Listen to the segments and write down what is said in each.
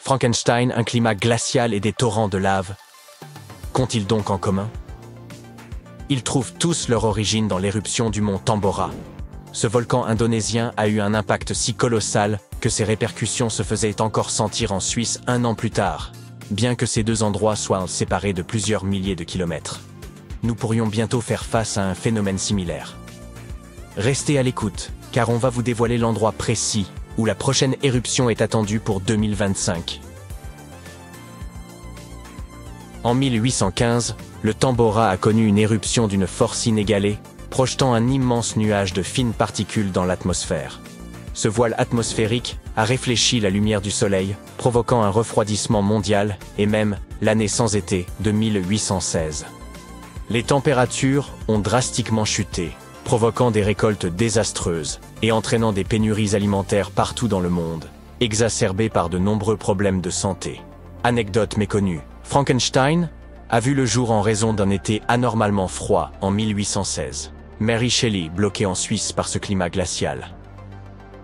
Frankenstein, un climat glacial et des torrents de lave. Qu'ont-ils donc en commun? Ils trouvent tous leur origine dans l'éruption du mont Tambora. Ce volcan indonésien a eu un impact si colossal que ses répercussions se faisaient encore sentir en Suisse 1 an plus tard, bien que ces deux endroits soient séparés de plusieurs milliers de kilomètres. Nous pourrions bientôt faire face à un phénomène similaire. Restez à l'écoute, car on va vous dévoiler l'endroit précis où la prochaine éruption est attendue pour 2025. En 1815, le Tambora a connu une éruption d'une force inégalée, projetant un immense nuage de fines particules dans l'atmosphère. Ce voile atmosphérique a réfléchi la lumière du Soleil, provoquant un refroidissement mondial et même l'année sans été de 1816. Les températures ont drastiquement chuté, provoquant des récoltes désastreuses et entraînant des pénuries alimentaires partout dans le monde, exacerbées par de nombreux problèmes de santé. Anecdote méconnue, Frankenstein a vu le jour en raison d'un été anormalement froid en 1816. Mary Shelley, bloquée en Suisse par ce climat glacial,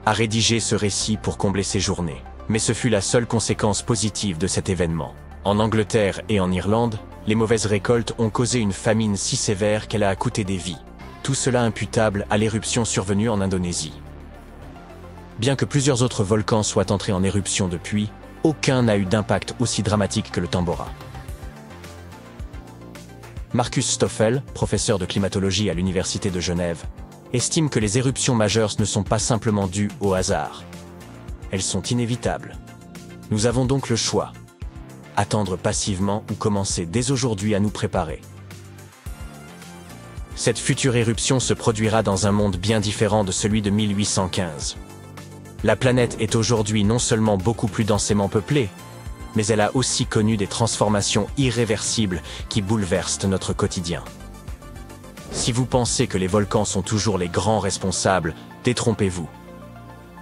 a rédigé ce récit pour combler ses journées. Mais ce fut la seule conséquence positive de cet événement. En Angleterre et en Irlande, les mauvaises récoltes ont causé une famine si sévère qu'elle a coûté des vies. Tout cela imputable à l'éruption survenue en Indonésie. Bien que plusieurs autres volcans soient entrés en éruption depuis, aucun n'a eu d'impact aussi dramatique que le Tambora. Markus Stoffel, professeur de climatologie à l'Université de Genève, estime que les éruptions majeures ne sont pas simplement dues au hasard. Elles sont inévitables. Nous avons donc le choix. Attendre passivement ou commencer dès aujourd'hui à nous préparer. Cette future éruption se produira dans un monde bien différent de celui de 1815. La planète est aujourd'hui non seulement beaucoup plus densément peuplée, mais elle a aussi connu des transformations irréversibles qui bouleversent notre quotidien. Si vous pensez que les volcans sont toujours les grands responsables, détrompez-vous.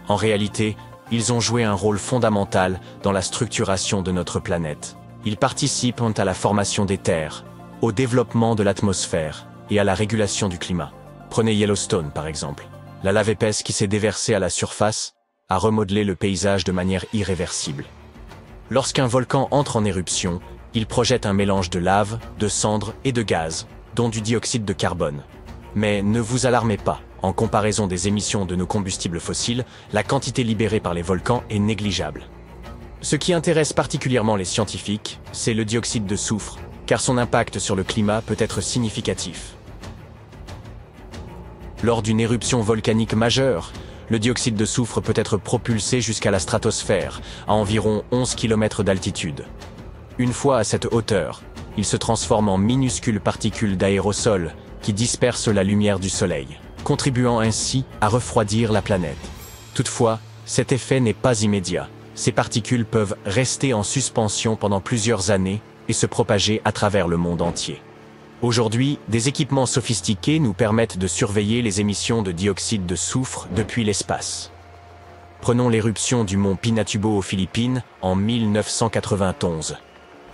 En réalité, ils ont joué un rôle fondamental dans la structuration de notre planète. Ils participent à la formation des terres, au développement de l'atmosphère et à la régulation du climat. Prenez Yellowstone par exemple. La lave épaisse qui s'est déversée à la surface a remodelé le paysage de manière irréversible. Lorsqu'un volcan entre en éruption, il projette un mélange de lave, de cendres et de gaz, dont du dioxyde de carbone. Mais ne vous alarmez pas, en comparaison des émissions de nos combustibles fossiles, la quantité libérée par les volcans est négligeable. Ce qui intéresse particulièrement les scientifiques, c'est le dioxyde de soufre, car son impact sur le climat peut être significatif. Lors d'une éruption volcanique majeure, le dioxyde de soufre peut être propulsé jusqu'à la stratosphère, à environ 11 km d'altitude. Une fois à cette hauteur, il se transforme en minuscules particules d'aérosol qui dispersent la lumière du Soleil, contribuant ainsi à refroidir la planète. Toutefois, cet effet n'est pas immédiat. Ces particules peuvent rester en suspension pendant plusieurs années et se propager à travers le monde entier. Aujourd'hui, des équipements sophistiqués nous permettent de surveiller les émissions de dioxyde de soufre depuis l'espace. Prenons l'éruption du mont Pinatubo aux Philippines en 1991.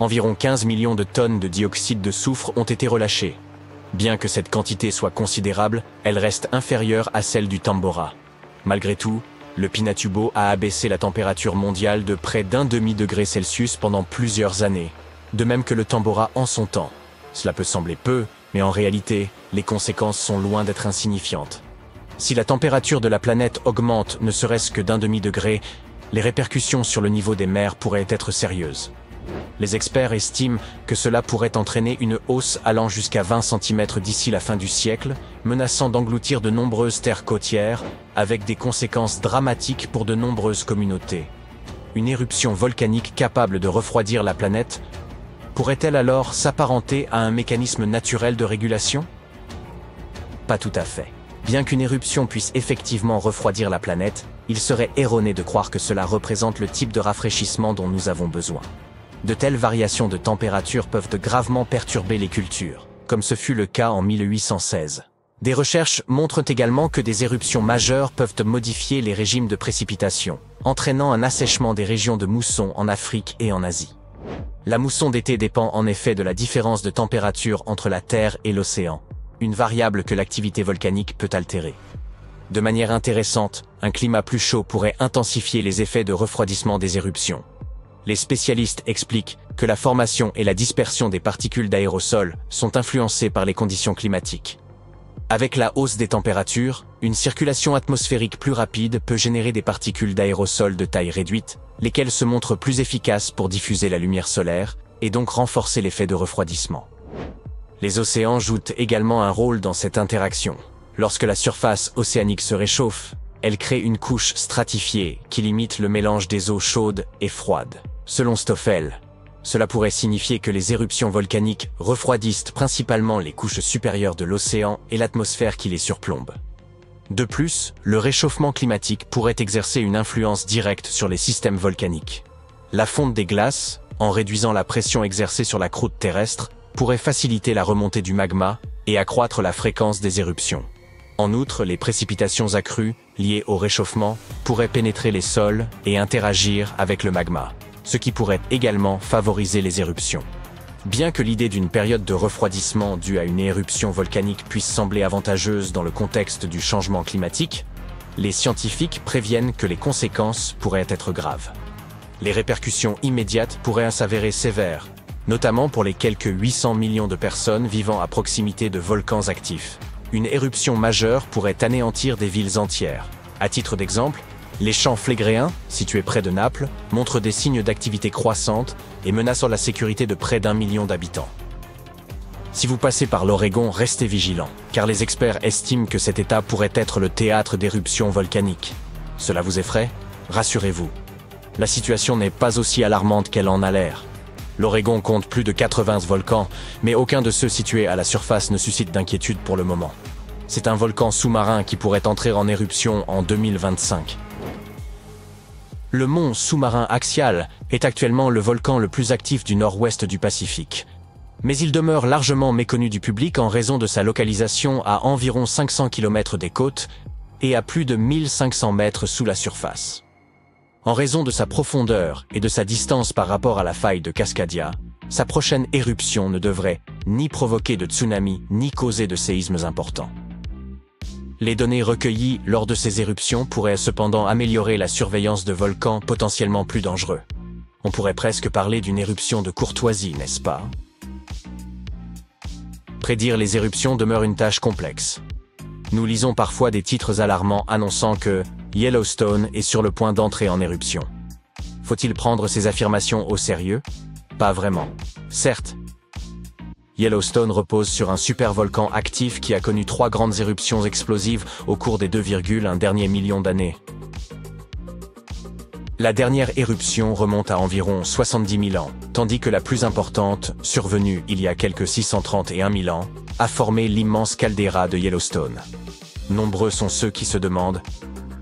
Environ 15 millions de tonnes de dioxyde de soufre ont été relâchées. Bien que cette quantité soit considérable, elle reste inférieure à celle du Tambora. Malgré tout, le Pinatubo a abaissé la température mondiale de près d'1,5 degré Celsius pendant plusieurs années, de même que le Tambora en son temps. Cela peut sembler peu, mais en réalité, les conséquences sont loin d'être insignifiantes. Si la température de la planète augmente ne serait-ce que d'1,5 degré, les répercussions sur le niveau des mers pourraient être sérieuses. Les experts estiment que cela pourrait entraîner une hausse allant jusqu'à 20 cm d'ici la fin du siècle, menaçant d'engloutir de nombreuses terres côtières, avec des conséquences dramatiques pour de nombreuses communautés. Une éruption volcanique capable de refroidir la planète pourrait-elle alors s'apparenter à un mécanisme naturel de régulation? Pas tout à fait. Bien qu'une éruption puisse effectivement refroidir la planète, il serait erroné de croire que cela représente le type de rafraîchissement dont nous avons besoin. De telles variations de température peuvent gravement perturber les cultures, comme ce fut le cas en 1816. Des recherches montrent également que des éruptions majeures peuvent modifier les régimes de précipitation, entraînant un assèchement des régions de mousson en Afrique et en Asie. La mousson d'été dépend en effet de la différence de température entre la Terre et l'océan, une variable que l'activité volcanique peut altérer. De manière intéressante, un climat plus chaud pourrait intensifier les effets de refroidissement des éruptions. Les spécialistes expliquent que la formation et la dispersion des particules d'aérosols sont influencées par les conditions climatiques. Avec la hausse des températures, une circulation atmosphérique plus rapide peut générer des particules d'aérosols de taille réduite, lesquelles se montrent plus efficaces pour diffuser la lumière solaire et donc renforcer l'effet de refroidissement. Les océans jouent également un rôle dans cette interaction. Lorsque la surface océanique se réchauffe, elle crée une couche stratifiée qui limite le mélange des eaux chaudes et froides. Selon Stoffel, cela pourrait signifier que les éruptions volcaniques refroidissent principalement les couches supérieures de l'océan et l'atmosphère qui les surplombe. De plus, le réchauffement climatique pourrait exercer une influence directe sur les systèmes volcaniques. La fonte des glaces, en réduisant la pression exercée sur la croûte terrestre, pourrait faciliter la remontée du magma et accroître la fréquence des éruptions. En outre, les précipitations accrues, liées au réchauffement, pourraient pénétrer les sols et interagir avec le magma, ce qui pourrait également favoriser les éruptions. Bien que l'idée d'une période de refroidissement due à une éruption volcanique puisse sembler avantageuse dans le contexte du changement climatique, les scientifiques préviennent que les conséquences pourraient être graves. Les répercussions immédiates pourraient s'avérer sévères, notamment pour les quelques 800 millions de personnes vivant à proximité de volcans actifs. Une éruption majeure pourrait anéantir des villes entières. À titre d'exemple, les champs flégréens, situés près de Naples, montrent des signes d'activité croissante et menacent la sécurité de près d'1 million d'habitants. Si vous passez par l'Oregon, restez vigilants, car les experts estiment que cet État pourrait être le théâtre d'éruptions volcaniques. Cela vous effraie? Rassurez-vous. La situation n'est pas aussi alarmante qu'elle en a l'air. L'Oregon compte plus de 80 volcans, mais aucun de ceux situés à la surface ne suscite d'inquiétude pour le moment. C'est un volcan sous-marin qui pourrait entrer en éruption en 2025. Le mont sous-marin Axial est actuellement le volcan le plus actif du nord-ouest du Pacifique. Mais il demeure largement méconnu du public en raison de sa localisation à environ 500 km des côtes et à plus de 1500 mètres sous la surface. En raison de sa profondeur et de sa distance par rapport à la faille de Cascadia, sa prochaine éruption ne devrait ni provoquer de tsunami ni causer de séismes importants. Les données recueillies lors de ces éruptions pourraient cependant améliorer la surveillance de volcans potentiellement plus dangereux. On pourrait presque parler d'une éruption de courtoisie, n'est-ce pas? Prédire les éruptions demeure une tâche complexe. Nous lisons parfois des titres alarmants annonçant que Yellowstone est sur le point d'entrer en éruption. Faut-il prendre ces affirmations au sérieux? Pas vraiment. Certes, Yellowstone repose sur un supervolcan actif qui a connu 3 grandes éruptions explosives au cours des 2,1 derniers millions d'années. La dernière éruption remonte à environ 70 000 ans, tandis que la plus importante, survenue il y a quelques 631 000 ans, a formé l'immense caldeira de Yellowstone. Nombreux sont ceux qui se demandent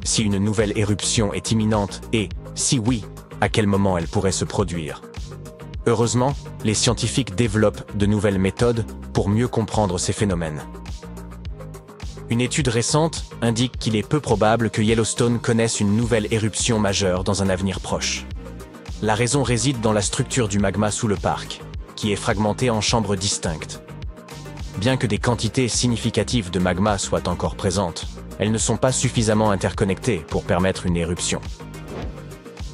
si une nouvelle éruption est imminente et, si oui, à quel moment elle pourrait se produire. Heureusement, les scientifiques développent de nouvelles méthodes pour mieux comprendre ces phénomènes. Une étude récente indique qu'il est peu probable que Yellowstone connaisse une nouvelle éruption majeure dans un avenir proche. La raison réside dans la structure du magma sous le parc, qui est fragmenté en chambres distinctes. Bien que des quantités significatives de magma soient encore présentes, elles ne sont pas suffisamment interconnectées pour permettre une éruption.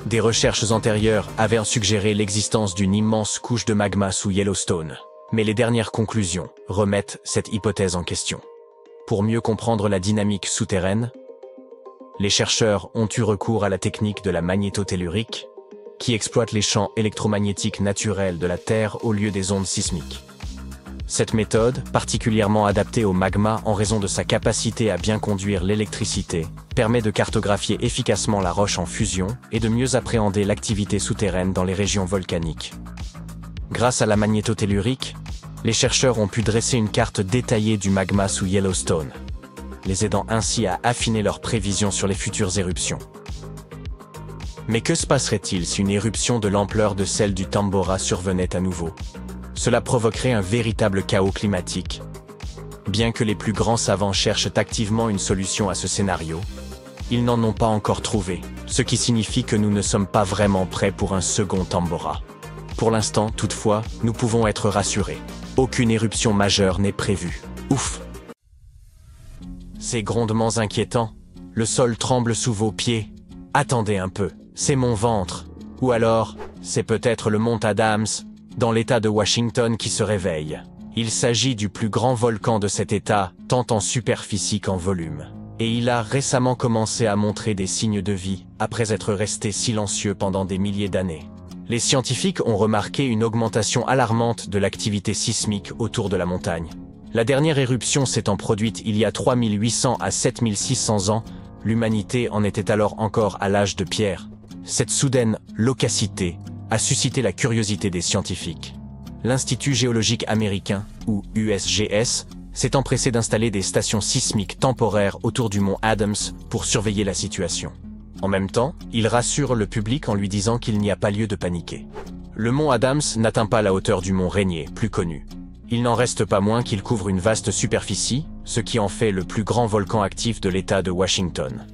Des recherches antérieures avaient suggéré l'existence d'une immense couche de magma sous Yellowstone, mais les dernières conclusions remettent cette hypothèse en question. Pour mieux comprendre la dynamique souterraine, les chercheurs ont eu recours à la technique de la magnétotellurique, qui exploite les champs électromagnétiques naturels de la Terre au lieu des ondes sismiques. Cette méthode, particulièrement adaptée au magma en raison de sa capacité à bien conduire l'électricité, permet de cartographier efficacement la roche en fusion et de mieux appréhender l'activité souterraine dans les régions volcaniques. Grâce à la magnétotellurique, les chercheurs ont pu dresser une carte détaillée du magma sous Yellowstone, les aidant ainsi à affiner leurs prévisions sur les futures éruptions. Mais que se passerait-il si une éruption de l'ampleur de celle du Tambora survenait à nouveau? Cela provoquerait un véritable chaos climatique. Bien que les plus grands savants cherchent activement une solution à ce scénario, ils n'en ont pas encore trouvé, ce qui signifie que nous ne sommes pas vraiment prêts pour un second Tambora. Pour l'instant, toutefois, nous pouvons être rassurés. Aucune éruption majeure n'est prévue. Ouf! Ces grondements inquiétants. Le sol tremble sous vos pieds. Attendez un peu, c'est mon ventre. Ou alors, c'est peut-être le mont Adams, dans l'État de Washington, qui se réveille. Il s'agit du plus grand volcan de cet État, tant en superficie qu'en volume. Et il a récemment commencé à montrer des signes de vie, après être resté silencieux pendant des milliers d'années. Les scientifiques ont remarqué une augmentation alarmante de l'activité sismique autour de la montagne. La dernière éruption s'étant produite il y a 3800 à 7600 ans, l'humanité en était alors encore à l'âge de pierre. Cette soudaine loquacité a suscité la curiosité des scientifiques. L'Institut géologique américain, ou USGS, s'est empressé d'installer des stations sismiques temporaires autour du mont Adams pour surveiller la situation. En même temps, il rassure le public en lui disant qu'il n'y a pas lieu de paniquer. Le mont Adams n'atteint pas la hauteur du mont Rainier, plus connu. Il n'en reste pas moins qu'il couvre une vaste superficie, ce qui en fait le plus grand volcan actif de l'État de Washington.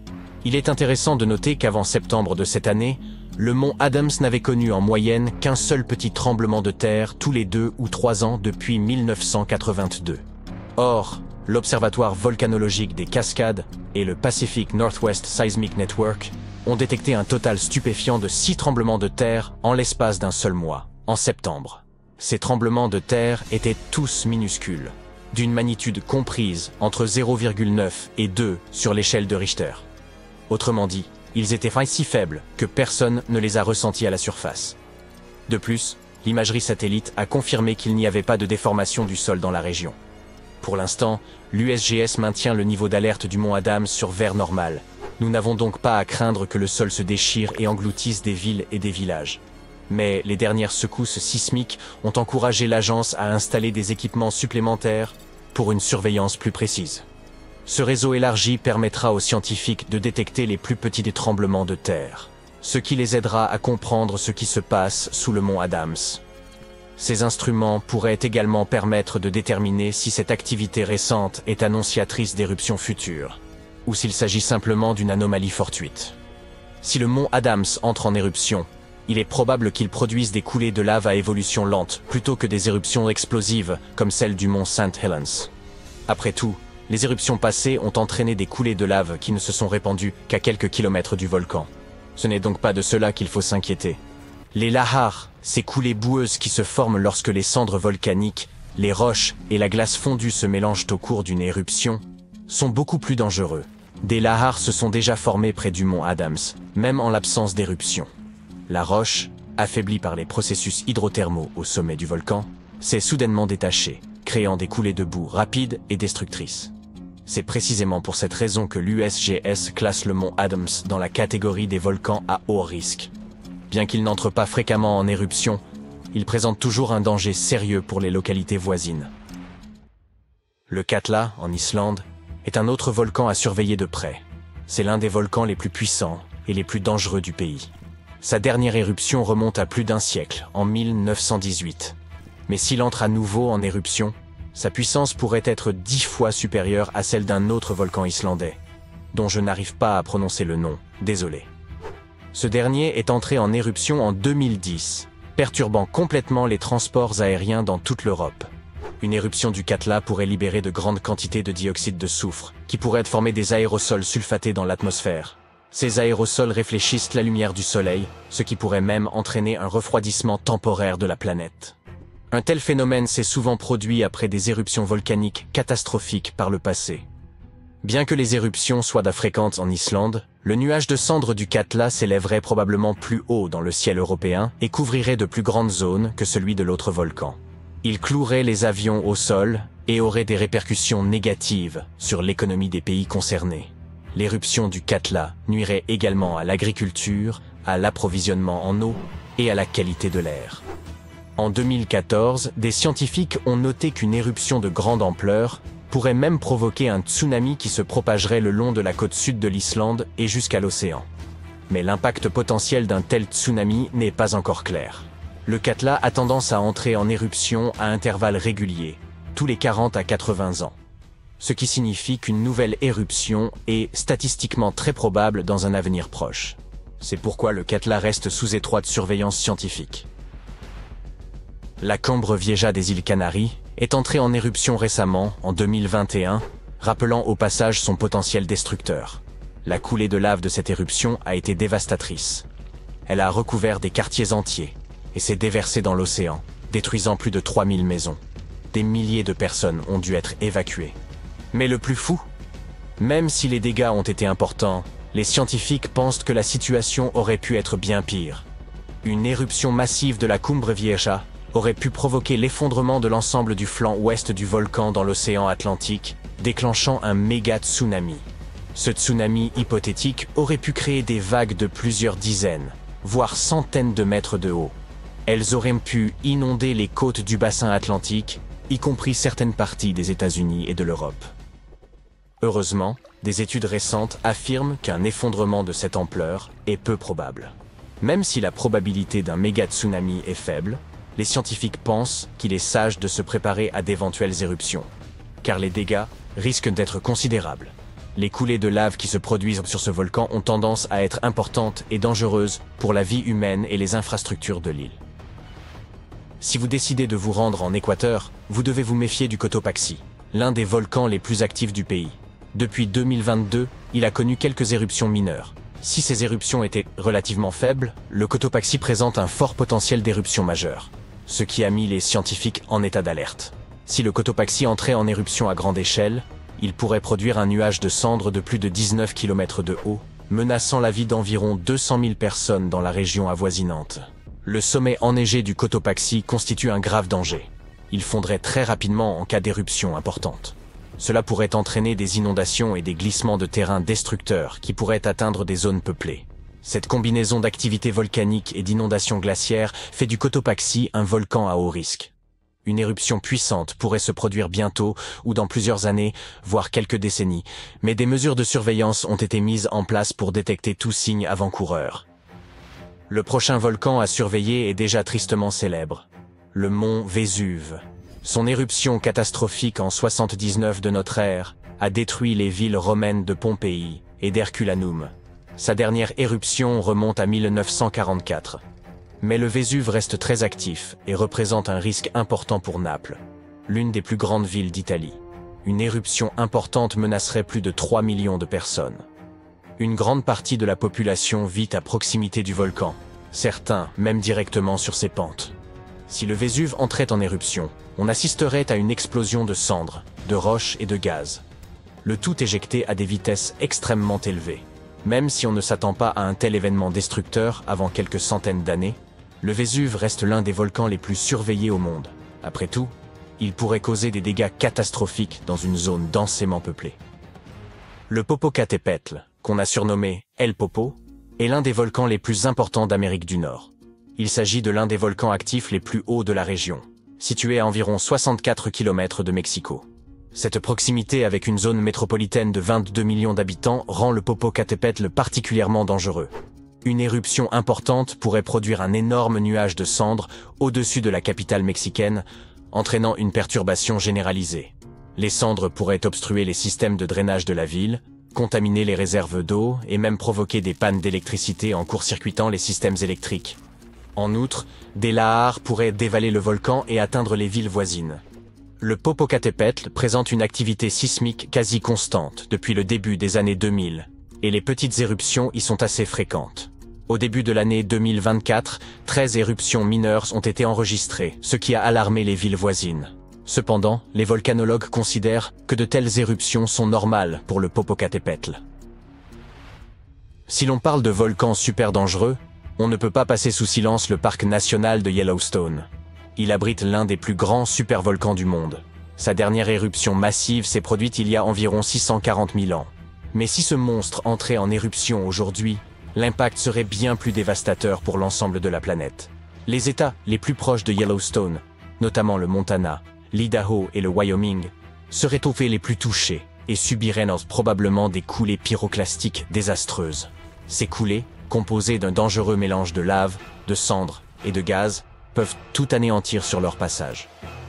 Il est intéressant de noter qu'avant septembre de cette année, le mont Adams n'avait connu en moyenne qu'un seul petit tremblement de terre tous les 2 ou 3 ans depuis 1982. Or, l'Observatoire volcanologique des Cascades et le Pacific Northwest Seismic Network ont détecté un total stupéfiant de 6 tremblements de terre en l'espace d'un seul mois, en septembre. Ces tremblements de terre étaient tous minuscules, d'une magnitude comprise entre 0,9 et 2 sur l'échelle de Richter. Autrement dit, ils étaient si faibles que personne ne les a ressentis à la surface. De plus, l'imagerie satellite a confirmé qu'il n'y avait pas de déformation du sol dans la région. Pour l'instant, l'USGS maintient le niveau d'alerte du mont Adams sur vert normal. Nous n'avons donc pas à craindre que le sol se déchire et engloutisse des villes et des villages. Mais les dernières secousses sismiques ont encouragé l'agence à installer des équipements supplémentaires pour une surveillance plus précise. Ce réseau élargi permettra aux scientifiques de détecter les plus petits des tremblements de terre, ce qui les aidera à comprendre ce qui se passe sous le mont Adams. Ces instruments pourraient également permettre de déterminer si cette activité récente est annonciatrice d'éruptions futures, ou s'il s'agit simplement d'une anomalie fortuite. Si le mont Adams entre en éruption, il est probable qu'il produise des coulées de lave à évolution lente plutôt que des éruptions explosives comme celle du mont St. Helens. Après tout, les éruptions passées ont entraîné des coulées de lave qui ne se sont répandues qu'à quelques kilomètres du volcan. Ce n'est donc pas de cela qu'il faut s'inquiéter. Les lahars, ces coulées boueuses qui se forment lorsque les cendres volcaniques, les roches et la glace fondue se mélangent au cours d'une éruption, sont beaucoup plus dangereux. Des lahars se sont déjà formés près du mont Adams, même en l'absence d'éruption. La roche, affaiblie par les processus hydrothermaux au sommet du volcan, s'est soudainement détachée, créant des coulées de boue rapides et destructrices. C'est précisément pour cette raison que l'USGS classe le mont Adams dans la catégorie des volcans à haut risque. Bien qu'il n'entre pas fréquemment en éruption, il présente toujours un danger sérieux pour les localités voisines. Le Katla, en Islande, est un autre volcan à surveiller de près. C'est l'un des volcans les plus puissants et les plus dangereux du pays. Sa dernière éruption remonte à plus d'un siècle, en 1918. Mais s'il entre à nouveau en éruption, sa puissance pourrait être 10 fois supérieure à celle d'un autre volcan islandais, dont je n'arrive pas à prononcer le nom, désolé. Ce dernier est entré en éruption en 2010, perturbant complètement les transports aériens dans toute l'Europe. Une éruption du Katla pourrait libérer de grandes quantités de dioxyde de soufre, qui pourraient former des aérosols sulfatés dans l'atmosphère. Ces aérosols réfléchissent la lumière du soleil, ce qui pourrait même entraîner un refroidissement temporaire de la planète. Un tel phénomène s'est souvent produit après des éruptions volcaniques catastrophiques par le passé. Bien que les éruptions soient fréquentes en Islande, le nuage de cendres du Katla s'élèverait probablement plus haut dans le ciel européen et couvrirait de plus grandes zones que celui de l'autre volcan. Il clouerait les avions au sol et aurait des répercussions négatives sur l'économie des pays concernés. L'éruption du Katla nuirait également à l'agriculture, à l'approvisionnement en eau et à la qualité de l'air. En 2014, des scientifiques ont noté qu'une éruption de grande ampleur pourrait même provoquer un tsunami qui se propagerait le long de la côte sud de l'Islande et jusqu'à l'océan. Mais l'impact potentiel d'un tel tsunami n'est pas encore clair. Le Katla a tendance à entrer en éruption à intervalles réguliers, tous les 40 à 80 ans. Ce qui signifie qu'une nouvelle éruption est statistiquement très probable dans un avenir proche. C'est pourquoi le Katla reste sous étroite surveillance scientifique. La Cambre Vieja des îles Canaries est entrée en éruption récemment, en 2021, rappelant au passage son potentiel destructeur. La coulée de lave de cette éruption a été dévastatrice. Elle a recouvert des quartiers entiers, et s'est déversé dans l'océan, détruisant plus de 3000 maisons. Des milliers de personnes ont dû être évacuées. Mais le plus fou, même si les dégâts ont été importants, les scientifiques pensent que la situation aurait pu être bien pire. Une éruption massive de la Cumbre Vieja aurait pu provoquer l'effondrement de l'ensemble du flanc ouest du volcan dans l'océan Atlantique, déclenchant un méga tsunami. Ce tsunami hypothétique aurait pu créer des vagues de plusieurs dizaines, voire centaines de mètres de haut. Elles auraient pu inonder les côtes du bassin atlantique, y compris certaines parties des États-Unis et de l'Europe. Heureusement, des études récentes affirment qu'un effondrement de cette ampleur est peu probable. Même si la probabilité d'un méga tsunami est faible, les scientifiques pensent qu'il est sage de se préparer à d'éventuelles éruptions, car les dégâts risquent d'être considérables. Les coulées de lave qui se produisent sur ce volcan ont tendance à être importantes et dangereuses pour la vie humaine et les infrastructures de l'île. Si vous décidez de vous rendre en Équateur, vous devez vous méfier du Cotopaxi, l'un des volcans les plus actifs du pays. Depuis 2022, il a connu quelques éruptions mineures. Si ces éruptions étaient relativement faibles, le Cotopaxi présente un fort potentiel d'éruption majeure, ce qui a mis les scientifiques en état d'alerte. Si le Cotopaxi entrait en éruption à grande échelle, il pourrait produire un nuage de cendres de plus de 19 km de haut, menaçant la vie d'environ 200 000 personnes dans la région avoisinante. Le sommet enneigé du Cotopaxi constitue un grave danger. Il fondrait très rapidement en cas d'éruption importante. Cela pourrait entraîner des inondations et des glissements de terrain destructeurs qui pourraient atteindre des zones peuplées. Cette combinaison d'activités volcaniques et d'inondations glaciaires fait du Cotopaxi un volcan à haut risque. Une éruption puissante pourrait se produire bientôt ou dans plusieurs années, voire quelques décennies, mais des mesures de surveillance ont été mises en place pour détecter tout signe avant-coureur. Le prochain volcan à surveiller est déjà tristement célèbre, le mont Vésuve. Son éruption catastrophique en 79 de notre ère a détruit les villes romaines de Pompéi et d'Herculanum. Sa dernière éruption remonte à 1944. Mais le Vésuve reste très actif et représente un risque important pour Naples, l'une des plus grandes villes d'Italie. Une éruption importante menacerait plus de 3 millions de personnes. Une grande partie de la population vit à proximité du volcan, certains même directement sur ses pentes. Si le Vésuve entrait en éruption, on assisterait à une explosion de cendres, de roches et de gaz. Le tout éjecté à des vitesses extrêmement élevées. Même si on ne s'attend pas à un tel événement destructeur avant quelques centaines d'années, le Vésuve reste l'un des volcans les plus surveillés au monde. Après tout, il pourrait causer des dégâts catastrophiques dans une zone densément peuplée. Le Popocatépetl, qu'on a surnommé El Popo, est l'un des volcans les plus importants d'Amérique du Nord. Il s'agit de l'un des volcans actifs les plus hauts de la région, situé à environ 64 km de Mexico. Cette proximité avec une zone métropolitaine de 22 millions d'habitants rend le Popocatépetl particulièrement dangereux. Une éruption importante pourrait produire un énorme nuage de cendres au-dessus de la capitale mexicaine, entraînant une perturbation généralisée. Les cendres pourraient obstruer les systèmes de drainage de la ville, contaminer les réserves d'eau et même provoquer des pannes d'électricité en court-circuitant les systèmes électriques. En outre, des lahares pourraient dévaler le volcan et atteindre les villes voisines. Le Popocatépetl présente une activité sismique quasi constante depuis le début des années 2000, et les petites éruptions y sont assez fréquentes. Au début de l'année 2024, 13 éruptions mineures ont été enregistrées, ce qui a alarmé les villes voisines. Cependant, les volcanologues considèrent que de telles éruptions sont normales pour le Popocatépetl. Si l'on parle de volcans super dangereux, on ne peut pas passer sous silence le parc national de Yellowstone. Il abrite l'un des plus grands supervolcans du monde. Sa dernière éruption massive s'est produite il y a environ 640 000 ans. Mais si ce monstre entrait en éruption aujourd'hui, l'impact serait bien plus dévastateur pour l'ensemble de la planète. Les États les plus proches de Yellowstone, notamment le Montana, l'Idaho et le Wyoming, seraient aux faits les plus touchés et subiraient probablement des coulées pyroclastiques désastreuses. Ces coulées, composées d'un dangereux mélange de lave, de cendres et de gaz, peuvent tout anéantir sur leur passage.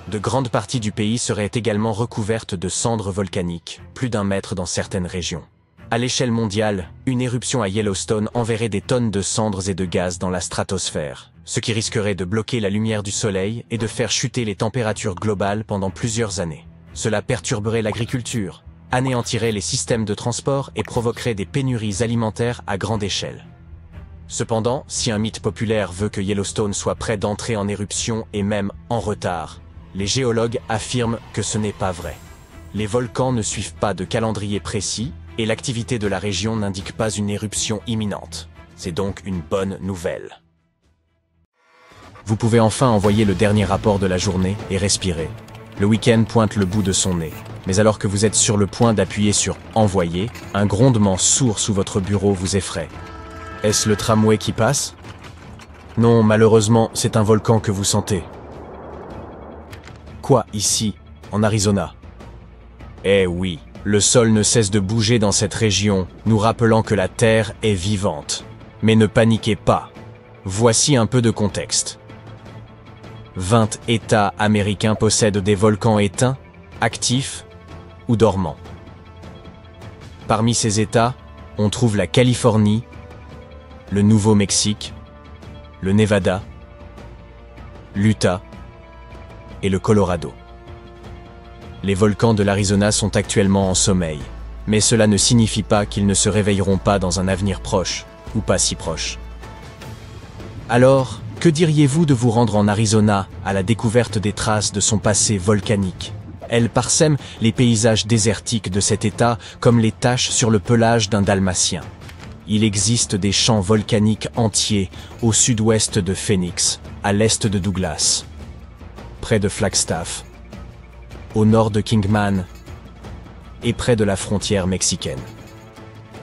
De grandes parties du pays seraient également recouvertes de cendres volcaniques, plus d'1 mètre dans certaines régions. À l'échelle mondiale, une éruption à Yellowstone enverrait des tonnes de cendres et de gaz dans la stratosphère, ce qui risquerait de bloquer la lumière du soleil et de faire chuter les températures globales pendant plusieurs années. Cela perturberait l'agriculture, anéantirait les systèmes de transport et provoquerait des pénuries alimentaires à grande échelle. Cependant, si un mythe populaire veut que Yellowstone soit prêt d'entrer en éruption et même en retard, les géologues affirment que ce n'est pas vrai. Les volcans ne suivent pas de calendrier précis et l'activité de la région n'indique pas une éruption imminente. C'est donc une bonne nouvelle. Vous pouvez enfin envoyer le dernier rapport de la journée et respirer. Le week-end pointe le bout de son nez. Mais alors que vous êtes sur le point d'appuyer sur « Envoyer », un grondement sourd sous votre bureau vous effraie. Est-ce le tramway qui passe? Non, malheureusement, c'est un volcan que vous sentez. Quoi, ici, en Arizona? Eh oui, le sol ne cesse de bouger dans cette région, nous rappelant que la Terre est vivante. Mais ne paniquez pas. Voici un peu de contexte. 20 États américains possèdent des volcans éteints, actifs ou dormants. Parmi ces États, on trouve la Californie, le Nouveau-Mexique, le Nevada, l'Utah et le Colorado. Les volcans de l'Arizona sont actuellement en sommeil, mais cela ne signifie pas qu'ils ne se réveilleront pas dans un avenir proche ou pas si proche. Alors, que diriez-vous de vous rendre en Arizona à la découverte des traces de son passé volcanique? Elles parsèment les paysages désertiques de cet État comme les taches sur le pelage d'un dalmatien. Il existe des champs volcaniques entiers au sud-ouest de Phoenix, à l'est de Douglas, près de Flagstaff, au nord de Kingman et près de la frontière mexicaine.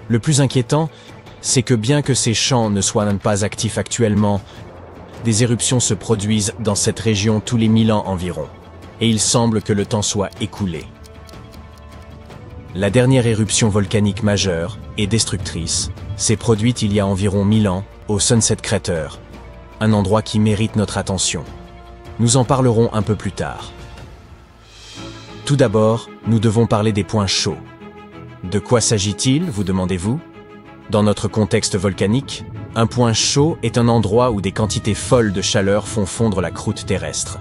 Le plus inquiétant, c'est que bien que ces champs ne soient pas actifs actuellement, des éruptions se produisent dans cette région tous les 1000 ans environ, et il semble que le temps soit écoulé. La dernière éruption volcanique majeure et destructrice s'est produite il y a environ 1000 ans au Sunset Crater, un endroit qui mérite notre attention. Nous en parlerons un peu plus tard. Tout d'abord, nous devons parler des points chauds. De quoi s'agit-il, vous demandez-vous? Dans notre contexte volcanique, un point chaud est un endroit où des quantités folles de chaleur font fondre la croûte terrestre,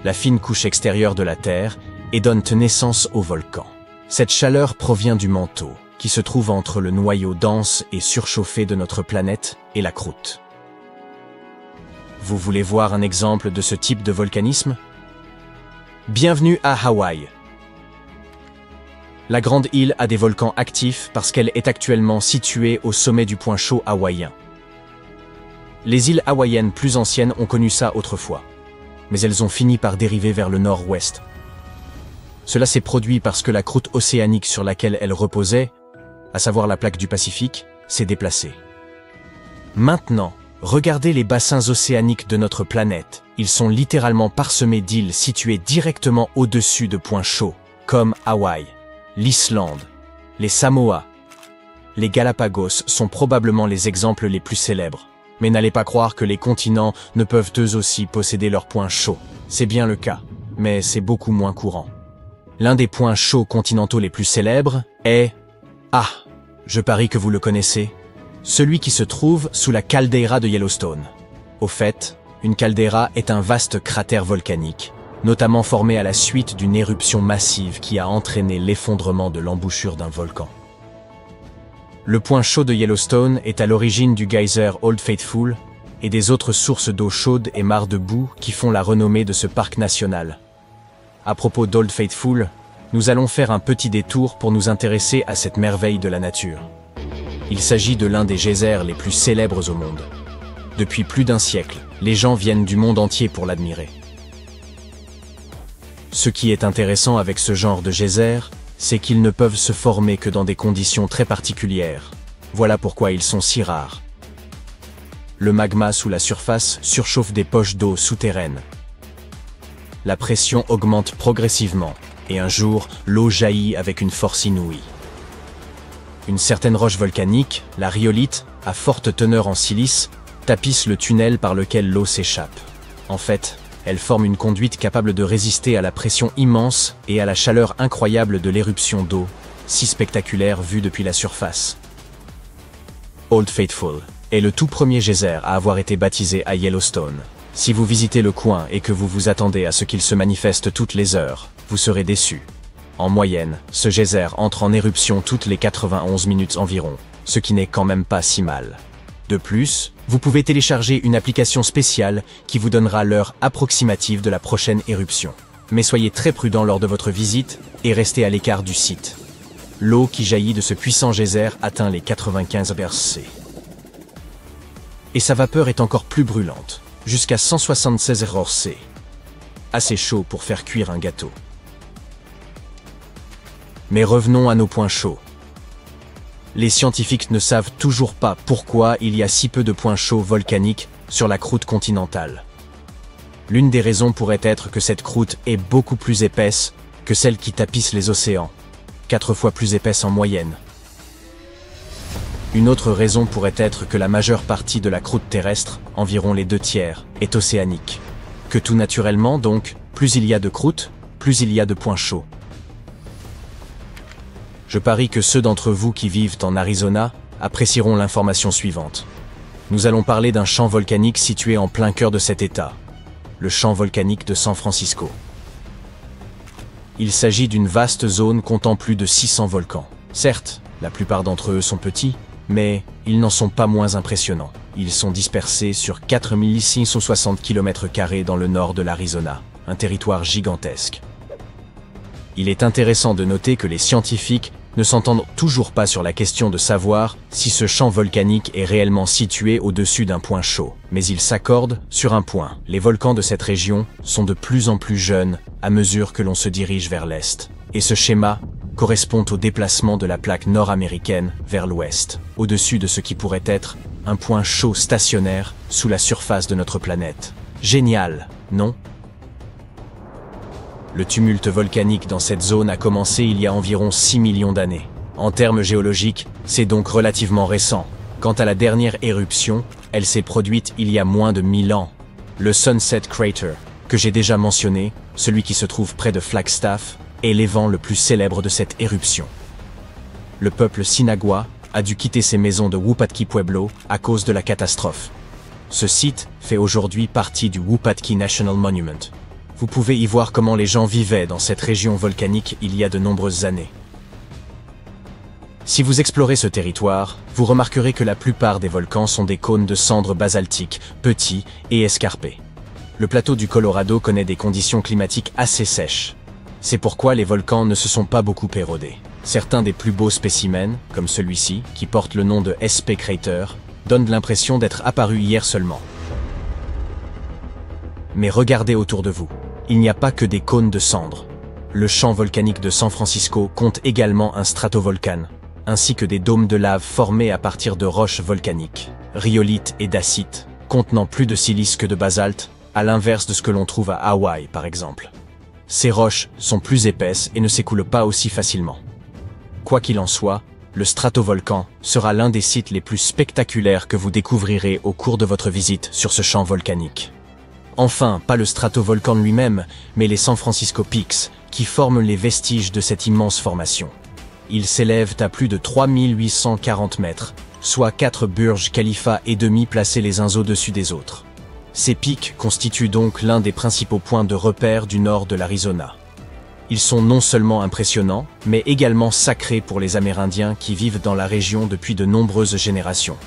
la fine couche extérieure de la Terre, et donnent naissance au volcan. Cette chaleur provient du manteau, qui se trouve entre le noyau dense et surchauffé de notre planète et la croûte. Vous voulez voir un exemple de ce type de volcanisme? Bienvenue à Hawaï. La grande île a des volcans actifs parce qu'elle est actuellement située au sommet du point chaud hawaïen. Les îles hawaïennes plus anciennes ont connu ça autrefois, mais elles ont fini par dériver vers le nord-ouest. Cela s'est produit parce que la croûte océanique sur laquelle elles reposaient, à savoir la plaque du Pacifique, s'est déplacée. Maintenant, regardez les bassins océaniques de notre planète. Ils sont littéralement parsemés d'îles situées directement au-dessus de points chauds, comme Hawaï, l'Islande, les Samoa. Les Galapagos sont probablement les exemples les plus célèbres. Mais n'allez pas croire que les continents ne peuvent eux aussi posséder leurs points chauds. C'est bien le cas, mais c'est beaucoup moins courant. L'un des points chauds continentaux les plus célèbres est... Ah, je parie que vous le connaissez. Celui qui se trouve sous la caldeira de Yellowstone. Au fait, une caldeira est un vaste cratère volcanique, notamment formé à la suite d'une éruption massive qui a entraîné l'effondrement de l'embouchure d'un volcan. Le point chaud de Yellowstone est à l'origine du geyser Old Faithful et des autres sources d'eau chaude et mares de boue qui font la renommée de ce parc national. À propos d'Old Faithful, nous allons faire un petit détour pour nous intéresser à cette merveille de la nature. Il s'agit de l'un des geysers les plus célèbres au monde. Depuis plus d'un siècle, les gens viennent du monde entier pour l'admirer. Ce qui est intéressant avec ce genre de geyser, c'est qu'ils ne peuvent se former que dans des conditions très particulières. Voilà pourquoi ils sont si rares. Le magma sous la surface surchauffe des poches d'eau souterraines. La pression augmente progressivement, et un jour, l'eau jaillit avec une force inouïe. Une certaine roche volcanique, la rhyolite, à forte teneur en silice, tapisse le tunnel par lequel l'eau s'échappe. En fait, elle forme une conduite capable de résister à la pression immense et à la chaleur incroyable de l'éruption d'eau, si spectaculaire vue depuis la surface. Old Faithful est le tout premier geyser à avoir été baptisé à Yellowstone. Si vous visitez le coin et que vous vous attendez à ce qu'il se manifeste toutes les heures, vous serez déçu. En moyenne, ce geyser entre en éruption toutes les 91 minutes environ, ce qui n'est quand même pas si mal. De plus, vous pouvez télécharger une application spéciale qui vous donnera l'heure approximative de la prochaine éruption. Mais soyez très prudent lors de votre visite et restez à l'écart du site. L'eau qui jaillit de ce puissant geyser atteint les 95 °C. Et sa vapeur est encore plus brûlante, jusqu'à 176 °C. Assez chaud pour faire cuire un gâteau. Mais revenons à nos points chauds. Les scientifiques ne savent toujours pas pourquoi il y a si peu de points chauds volcaniques sur la croûte continentale. L'une des raisons pourrait être que cette croûte est beaucoup plus épaisse que celle qui tapisse les océans, 4 fois plus épaisse en moyenne. Une autre raison pourrait être que la majeure partie de la croûte terrestre, environ les 2/3, est océanique. Que tout naturellement, donc, plus il y a de croûte, plus il y a de points chauds. Je parie que ceux d'entre vous qui vivent en Arizona apprécieront l'information suivante. Nous allons parler d'un champ volcanique situé en plein cœur de cet État, le champ volcanique de San Francisco. Il s'agit d'une vaste zone comptant plus de 600 volcans. Certes, la plupart d'entre eux sont petits, mais ils n'en sont pas moins impressionnants. Ils sont dispersés sur 4660 km² dans le nord de l'Arizona, un territoire gigantesque. Il est intéressant de noter que les scientifiques ne s'entendent toujours pas sur la question de savoir si ce champ volcanique est réellement situé au-dessus d'un point chaud. Mais ils s'accordent sur un point. Les volcans de cette région sont de plus en plus jeunes à mesure que l'on se dirige vers l'est. Et ce schéma correspond au déplacement de la plaque nord-américaine vers l'ouest, au-dessus de ce qui pourrait être un point chaud stationnaire sous la surface de notre planète. Génial, non ? Le tumulte volcanique dans cette zone a commencé il y a environ 6 millions d'années. En termes géologiques, c'est donc relativement récent. Quant à la dernière éruption, elle s'est produite il y a moins de 1000 ans. Le Sunset Crater, que j'ai déjà mentionné, celui qui se trouve près de Flagstaff, est l'évent le plus célèbre de cette éruption. Le peuple Sinagua a dû quitter ses maisons de Wupatki Pueblo à cause de la catastrophe. Ce site fait aujourd'hui partie du Wupatki National Monument. Vous pouvez y voir comment les gens vivaient dans cette région volcanique il y a de nombreuses années. Si vous explorez ce territoire, vous remarquerez que la plupart des volcans sont des cônes de cendres basaltiques, petits et escarpés. Le plateau du Colorado connaît des conditions climatiques assez sèches. C'est pourquoi les volcans ne se sont pas beaucoup érodés. Certains des plus beaux spécimens, comme celui-ci, qui porte le nom de SP Crater, donnent l'impression d'être apparus hier seulement. Mais regardez autour de vous. Il n'y a pas que des cônes de cendres. Le champ volcanique de San Francisco compte également un stratovolcan, ainsi que des dômes de lave formés à partir de roches volcaniques, rhyolite et dacite, contenant plus de silice que de basalte, à l'inverse de ce que l'on trouve à Hawaï par exemple. Ces roches sont plus épaisses et ne s'écoulent pas aussi facilement. Quoi qu'il en soit, le stratovolcan sera l'un des sites les plus spectaculaires que vous découvrirez au cours de votre visite sur ce champ volcanique. Enfin, pas le stratovolcan lui-même, mais les San Francisco Peaks, qui forment les vestiges de cette immense formation. Ils s'élèvent à plus de 3840 mètres, soit 4 Burj Khalifa et demi placés les uns au-dessus des autres. Ces pics constituent donc l'un des principaux points de repère du nord de l'Arizona. Ils sont non seulement impressionnants, mais également sacrés pour les Amérindiens qui vivent dans la région depuis de nombreuses générations.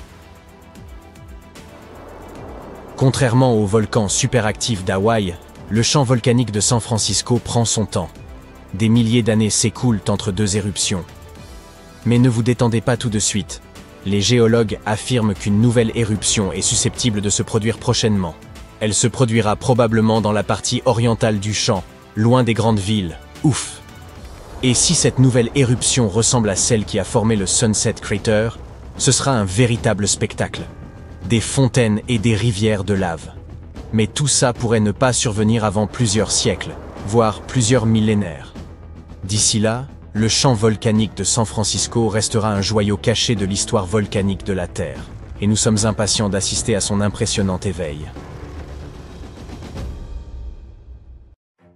Contrairement au volcan superactif d'Hawaï, le champ volcanique de San Francisco prend son temps. Des milliers d'années s'écoulent entre deux éruptions. Mais ne vous détendez pas tout de suite. Les géologues affirment qu'une nouvelle éruption est susceptible de se produire prochainement. Elle se produira probablement dans la partie orientale du champ, loin des grandes villes. Ouf! Et si cette nouvelle éruption ressemble à celle qui a formé le Sunset Crater, ce sera un véritable spectacle. Des fontaines et des rivières de lave. Mais tout ça pourrait ne pas survenir avant plusieurs siècles, voire plusieurs millénaires. D'ici là, le champ volcanique de San Francisco restera un joyau caché de l'histoire volcanique de la Terre, et nous sommes impatients d'assister à son impressionnant éveil.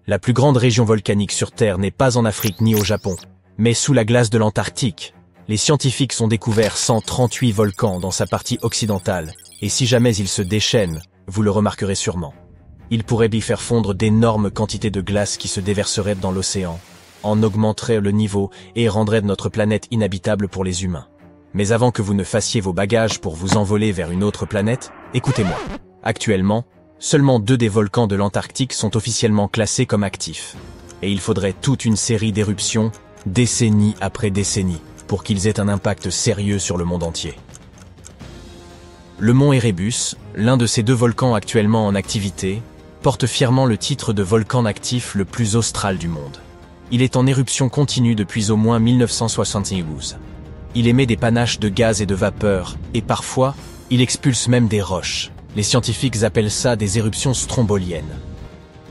La plus grande région volcanique sur Terre n'est pas en Afrique ni au Japon, mais sous la glace de l'Antarctique. Les scientifiques ont découvert 138 volcans dans sa partie occidentale, et si jamais ils se déchaînent, vous le remarquerez sûrement. Ils pourraient y faire fondre d'énormes quantités de glace qui se déverseraient dans l'océan, en augmenteraient le niveau et rendraient notre planète inhabitable pour les humains. Mais avant que vous ne fassiez vos bagages pour vous envoler vers une autre planète, écoutez-moi. Actuellement, seulement 2 des volcans de l'Antarctique sont officiellement classés comme actifs. Et il faudrait toute une série d'éruptions, décennie après décennie, pour qu'ils aient un impact sérieux sur le monde entier. Le mont Erebus, l'un de ces 2 volcans actuellement en activité, porte fièrement le titre de volcan actif le plus austral du monde. Il est en éruption continue depuis au moins 1972. Il émet des panaches de gaz et de vapeur, et parfois, il expulse même des roches. Les scientifiques appellent ça des éruptions stromboliennes.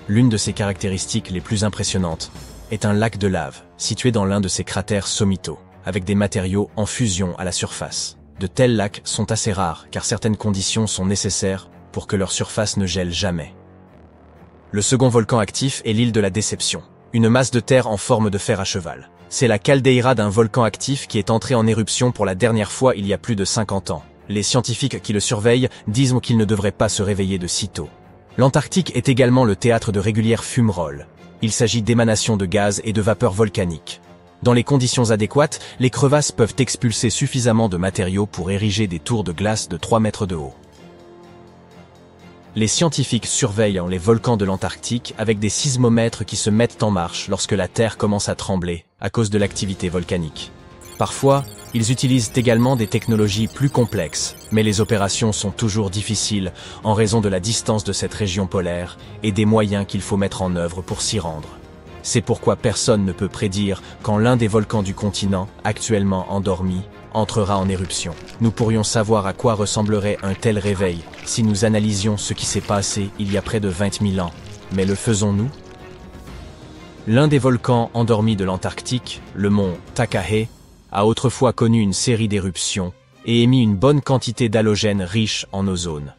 L'une de ses caractéristiques les plus impressionnantes est un lac de lave, situé dans l'un de ses cratères sommitaux, avec des matériaux en fusion à la surface. De tels lacs sont assez rares, car certaines conditions sont nécessaires pour que leur surface ne gèle jamais. Le second volcan actif est l'île de la Déception, une masse de terre en forme de fer à cheval. C'est la caldeira d'un volcan actif qui est entré en éruption pour la dernière fois il y a plus de 50 ans. Les scientifiques qui le surveillent disent qu'il ne devrait pas se réveiller de sitôt. L'Antarctique est également le théâtre de régulières fumerolles. Il s'agit d'émanations de gaz et de vapeur volcanique. Dans les conditions adéquates, les crevasses peuvent expulser suffisamment de matériaux pour ériger des tours de glace de 3 mètres de haut. Les scientifiques surveillent les volcans de l'Antarctique avec des sismomètres qui se mettent en marche lorsque la Terre commence à trembler à cause de l'activité volcanique. Parfois, ils utilisent également des technologies plus complexes, mais les opérations sont toujours difficiles en raison de la distance de cette région polaire et des moyens qu'il faut mettre en œuvre pour s'y rendre. C'est pourquoi personne ne peut prédire quand l'un des volcans du continent, actuellement endormi, entrera en éruption. Nous pourrions savoir à quoi ressemblerait un tel réveil si nous analysions ce qui s'est passé il y a près de 20 000 ans. Mais le faisons-nous? L'un des volcans endormis de l'Antarctique, le mont Takahe, a autrefois connu une série d'éruptions et émis une bonne quantité d'halogènes riches en ozone.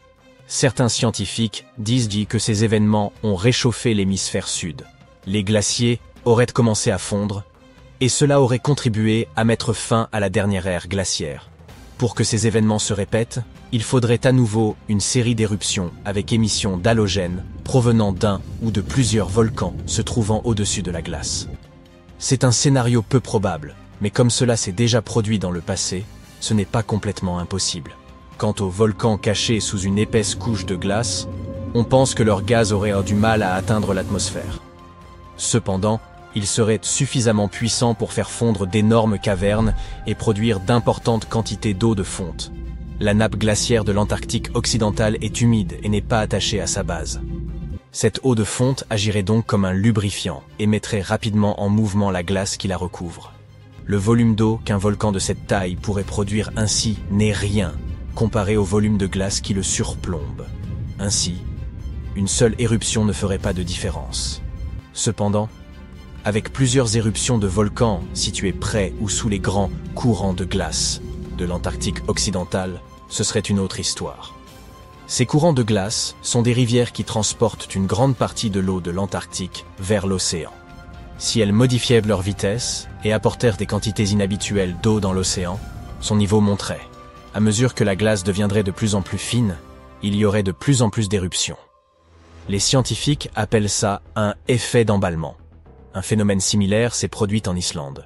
Certains scientifiques disent que ces événements ont réchauffé l'hémisphère sud. Les glaciers auraient commencé à fondre, et cela aurait contribué à mettre fin à la dernière ère glaciaire. Pour que ces événements se répètent, il faudrait à nouveau une série d'éruptions avec émission d'halogènes provenant d'un ou de plusieurs volcans se trouvant au-dessus de la glace. C'est un scénario peu probable, mais comme cela s'est déjà produit dans le passé, ce n'est pas complètement impossible. Quant aux volcans cachés sous une épaisse couche de glace, on pense que leur gaz aurait du mal à atteindre l'atmosphère. Cependant, ils seraient suffisamment puissants pour faire fondre d'énormes cavernes et produire d'importantes quantités d'eau de fonte. La nappe glaciaire de l'Antarctique occidental est humide et n'est pas attachée à sa base. Cette eau de fonte agirait donc comme un lubrifiant et mettrait rapidement en mouvement la glace qui la recouvre. Le volume d'eau qu'un volcan de cette taille pourrait produire ainsi n'est rien comparé au volume de glace qui le surplombe. Ainsi, une seule éruption ne ferait pas de différence. Cependant, avec plusieurs éruptions de volcans situés près ou sous les grands courants de glace de l'Antarctique occidental, ce serait une autre histoire. Ces courants de glace sont des rivières qui transportent une grande partie de l'eau de l'Antarctique vers l'océan. Si elles modifiaient leur vitesse et apportèrent des quantités inhabituelles d'eau dans l'océan, son niveau monterait. À mesure que la glace deviendrait de plus en plus fine, il y aurait de plus en plus d'éruptions. Les scientifiques appellent ça un effet d'emballement. Un phénomène similaire s'est produit en Islande.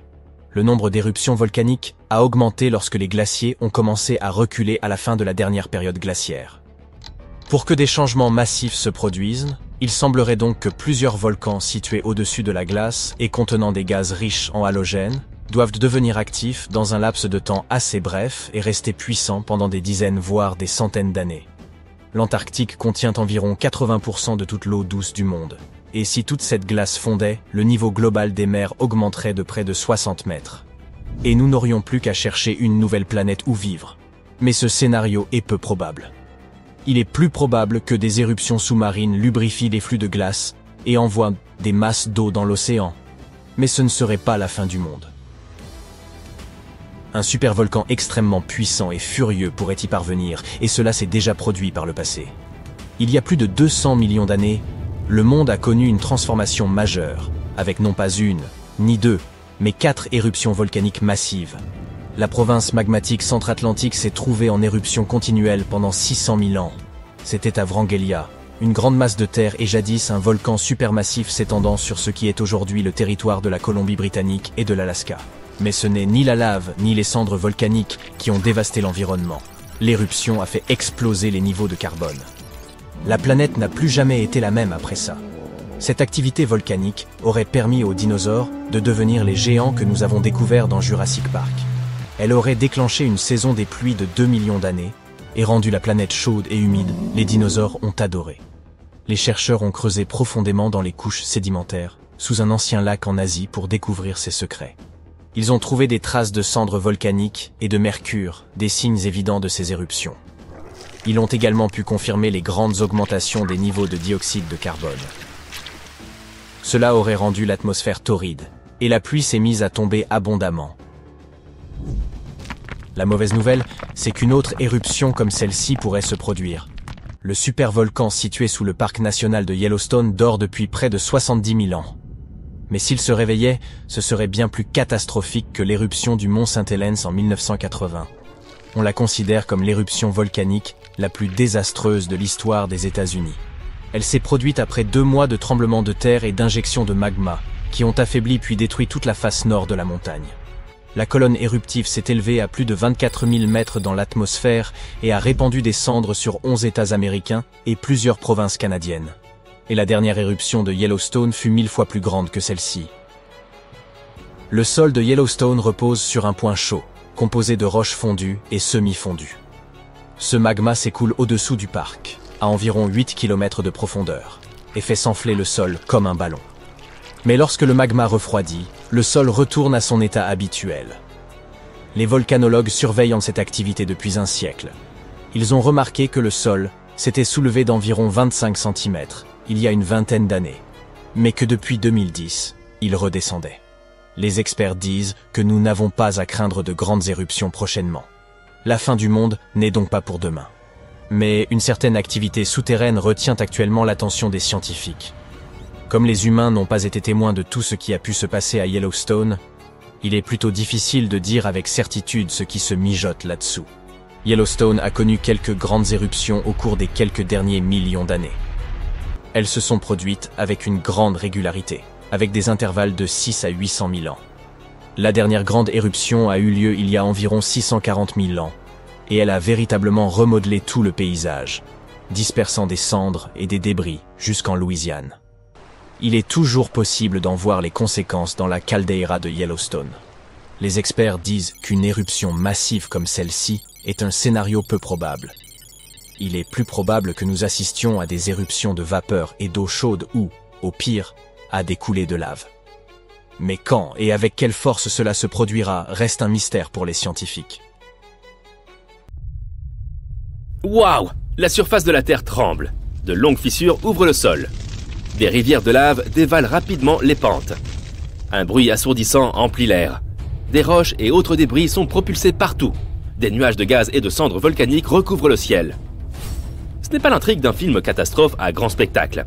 Le nombre d'éruptions volcaniques a augmenté lorsque les glaciers ont commencé à reculer à la fin de la dernière période glaciaire. Pour que des changements massifs se produisent, il semblerait donc que plusieurs volcans situés au-dessus de la glace et contenant des gaz riches en halogènes doivent devenir actifs dans un laps de temps assez bref et rester puissants pendant des dizaines voire des centaines d'années. L'Antarctique contient environ 80% de toute l'eau douce du monde. Et si toute cette glace fondait, le niveau global des mers augmenterait de près de 60 mètres. Et nous n'aurions plus qu'à chercher une nouvelle planète où vivre. Mais ce scénario est peu probable. Il est plus probable que des éruptions sous-marines lubrifient les flux de glace et envoient des masses d'eau dans l'océan. Mais ce ne serait pas la fin du monde. Un supervolcan extrêmement puissant et furieux pourrait y parvenir, et cela s'est déjà produit par le passé. Il y a plus de 200 millions d'années, le monde a connu une transformation majeure, avec non pas une, ni deux, mais 4 éruptions volcaniques massives. La province magmatique centra-atlantique s'est trouvée en éruption continuelle pendant 600 000 ans. C'était à Wrangellia, une grande masse de terre et jadis un volcan supermassif s'étendant sur ce qui est aujourd'hui le territoire de la Colombie-Britannique et de l'Alaska. Mais ce n'est ni la lave ni les cendres volcaniques qui ont dévasté l'environnement. L'éruption a fait exploser les niveaux de carbone. La planète n'a plus jamais été la même après ça. Cette activité volcanique aurait permis aux dinosaures de devenir les géants que nous avons découverts dans Jurassic Park. Elle aurait déclenché une saison des pluies de 2 millions d'années et rendu la planète chaude et humide. Les dinosaures ont adoré. Les chercheurs ont creusé profondément dans les couches sédimentaires, sous un ancien lac en Asie pour découvrir ses secrets. Ils ont trouvé des traces de cendres volcaniques et de mercure, des signes évidents de ces éruptions. Ils ont également pu confirmer les grandes augmentations des niveaux de dioxyde de carbone. Cela aurait rendu l'atmosphère torride, et la pluie s'est mise à tomber abondamment. La mauvaise nouvelle, c'est qu'une autre éruption comme celle-ci pourrait se produire. Le supervolcan situé sous le parc national de Yellowstone dort depuis près de 70 000 ans. Mais s'il se réveillait, ce serait bien plus catastrophique que l'éruption du mont Saint-Helens en 1980. On la considère comme l'éruption volcanique la plus désastreuse de l'histoire des États-Unis. Elle s'est produite après 2 mois de tremblements de terre et d'injections de magma, qui ont affaibli puis détruit toute la face nord de la montagne. La colonne éruptive s'est élevée à plus de 24 000 mètres dans l'atmosphère et a répandu des cendres sur 11 États américains et plusieurs provinces canadiennes. Et la dernière éruption de Yellowstone fut 1000 fois plus grande que celle-ci. Le sol de Yellowstone repose sur un point chaud, composé de roches fondues et semi-fondues. Ce magma s'écoule au-dessous du parc, à environ 8 km de profondeur, et fait s'enfler le sol comme un ballon. Mais lorsque le magma refroidit, le sol retourne à son état habituel. Les volcanologues surveillent cette activité depuis un siècle. Ils ont remarqué que le sol s'était soulevé d'environ 25 cm il y a une vingtaine d'années, mais que depuis 2010, il redescendait. Les experts disent que nous n'avons pas à craindre de grandes éruptions prochainement. La fin du monde n'est donc pas pour demain. Mais une certaine activité souterraine retient actuellement l'attention des scientifiques. Comme les humains n'ont pas été témoins de tout ce qui a pu se passer à Yellowstone, il est plutôt difficile de dire avec certitude ce qui se mijote là-dessous. Yellowstone a connu quelques grandes éruptions au cours des quelques derniers millions d'années. Elles se sont produites avec une grande régularité, avec des intervalles de 6 à 800 000 ans. La dernière grande éruption a eu lieu il y a environ 640 000 ans, et elle a véritablement remodelé tout le paysage, dispersant des cendres et des débris jusqu'en Louisiane. Il est toujours possible d'en voir les conséquences dans la caldeira de Yellowstone. Les experts disent qu'une éruption massive comme celle-ci est un scénario peu probable. Il est plus probable que nous assistions à des éruptions de vapeur et d'eau chaude ou, au pire, à des coulées de lave. Mais quand et avec quelle force cela se produira reste un mystère pour les scientifiques. Waouh! La surface de la Terre tremble. De longues fissures ouvrent le sol. Des rivières de lave dévalent rapidement les pentes. Un bruit assourdissant emplit l'air. Des roches et autres débris sont propulsés partout. Des nuages de gaz et de cendres volcaniques recouvrent le ciel. Ce n'est pas l'intrigue d'un film catastrophe à grand spectacle.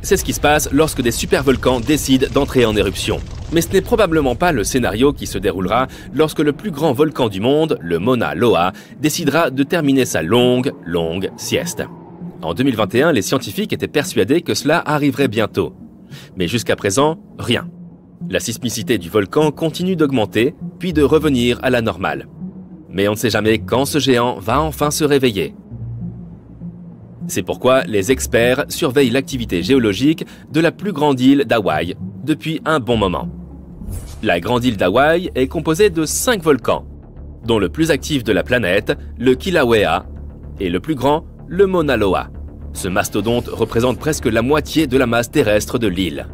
C'est ce qui se passe lorsque des supervolcans décident d'entrer en éruption. Mais ce n'est probablement pas le scénario qui se déroulera lorsque le plus grand volcan du monde, le Mauna Loa, décidera de terminer sa longue sieste. En 2021, les scientifiques étaient persuadés que cela arriverait bientôt. Mais jusqu'à présent, rien. La sismicité du volcan continue d'augmenter, puis de revenir à la normale. Mais on ne sait jamais quand ce géant va enfin se réveiller. C'est pourquoi les experts surveillent l'activité géologique de la plus grande île d'Hawaï depuis un bon moment. La grande île d'Hawaï est composée de 5 volcans, dont le plus actif de la planète, le Kilauea, et le plus grand, le Mauna Loa. Ce mastodonte représente presque la moitié de la masse terrestre de l'île.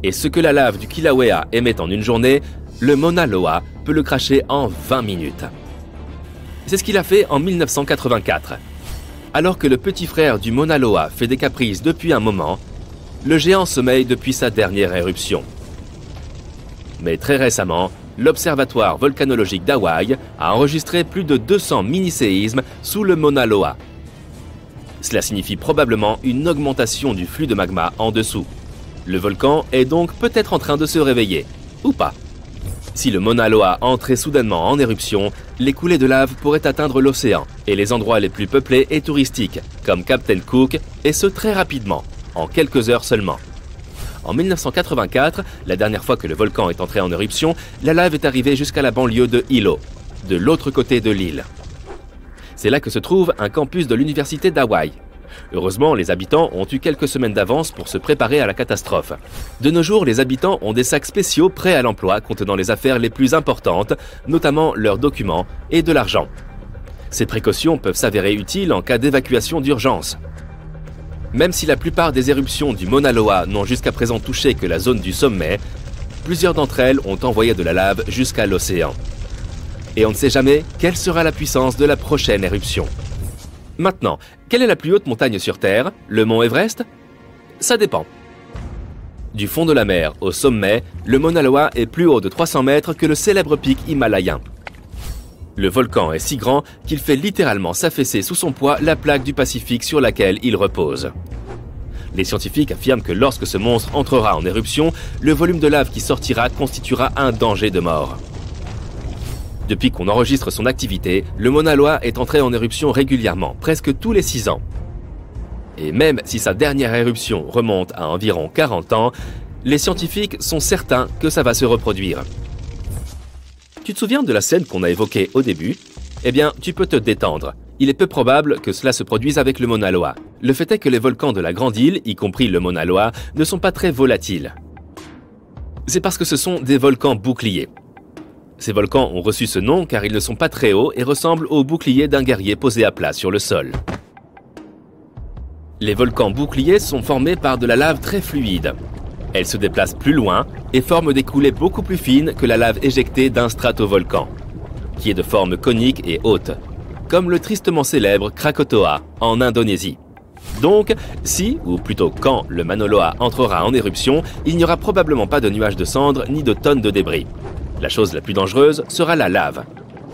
Et ce que la lave du Kilauea émet en une journée, le Mauna Loa peut le cracher en 20 minutes. C'est ce qu'il a fait en 1984. Alors que le petit frère du Mauna Loa fait des caprices depuis un moment, le géant sommeille depuis sa dernière éruption. Mais très récemment, l'Observatoire volcanologique d'Hawaï a enregistré plus de 200 mini-séismes sous le Mauna Loa. Cela signifie probablement une augmentation du flux de magma en dessous. Le volcan est donc peut-être en train de se réveiller, ou pas. Si le Mauna Loa entrait soudainement en éruption, les coulées de lave pourraient atteindre l'océan et les endroits les plus peuplés et touristiques, comme Captain Cook, et ce très rapidement, en quelques heures seulement. en 1984, la dernière fois que le volcan est entré en éruption, la lave est arrivée jusqu'à la banlieue de Hilo, de l'autre côté de l'île. C'est là que se trouve un campus de l'université d'Hawaï. Heureusement, les habitants ont eu quelques semaines d'avance pour se préparer à la catastrophe. De nos jours, les habitants ont des sacs spéciaux prêts à l'emploi contenant les affaires les plus importantes, notamment leurs documents et de l'argent. Ces précautions peuvent s'avérer utiles en cas d'évacuation d'urgence. Même si la plupart des éruptions du Mauna Loa n'ont jusqu'à présent touché que la zone du sommet, plusieurs d'entre elles ont envoyé de la lave jusqu'à l'océan. Et on ne sait jamais quelle sera la puissance de la prochaine éruption. Maintenant, quelle est la plus haute montagne sur Terre? Le mont Everest? Ça dépend. Du fond de la mer au sommet, le Mauna Loa est plus haut de 300 mètres que le célèbre pic himalayen. Le volcan est si grand qu'il fait littéralement s'affaisser sous son poids la plaque du Pacifique sur laquelle il repose. Les scientifiques affirment que lorsque ce monstre entrera en éruption, le volume de lave qui sortira constituera un danger de mort. Depuis qu'on enregistre son activité, le Mauna Loa est entré en éruption régulièrement, presque tous les 6 ans. Et même si sa dernière éruption remonte à environ 40 ans, les scientifiques sont certains que ça va se reproduire. Tu te souviens de la scène qu'on a évoquée au début? Eh bien, tu peux te détendre. Il est peu probable que cela se produise avec le Mauna Loa. Le fait est que les volcans de la Grande Île, y compris le Mauna Loa, ne sont pas très volatiles. C'est parce que ce sont des volcans boucliers. Ces volcans ont reçu ce nom car ils ne sont pas très hauts et ressemblent au bouclier d'un guerrier posé à plat sur le sol. Les volcans boucliers sont formés par de la lave très fluide. Elle se déplace plus loin et forme des coulées beaucoup plus fines que la lave éjectée d'un stratovolcan, qui est de forme conique et haute, comme le tristement célèbre Krakatoa en Indonésie. Donc, si, ou plutôt quand, le Mauna Loa entrera en éruption, il n'y aura probablement pas de nuages de cendres ni de tonnes de débris. La chose la plus dangereuse sera la lave.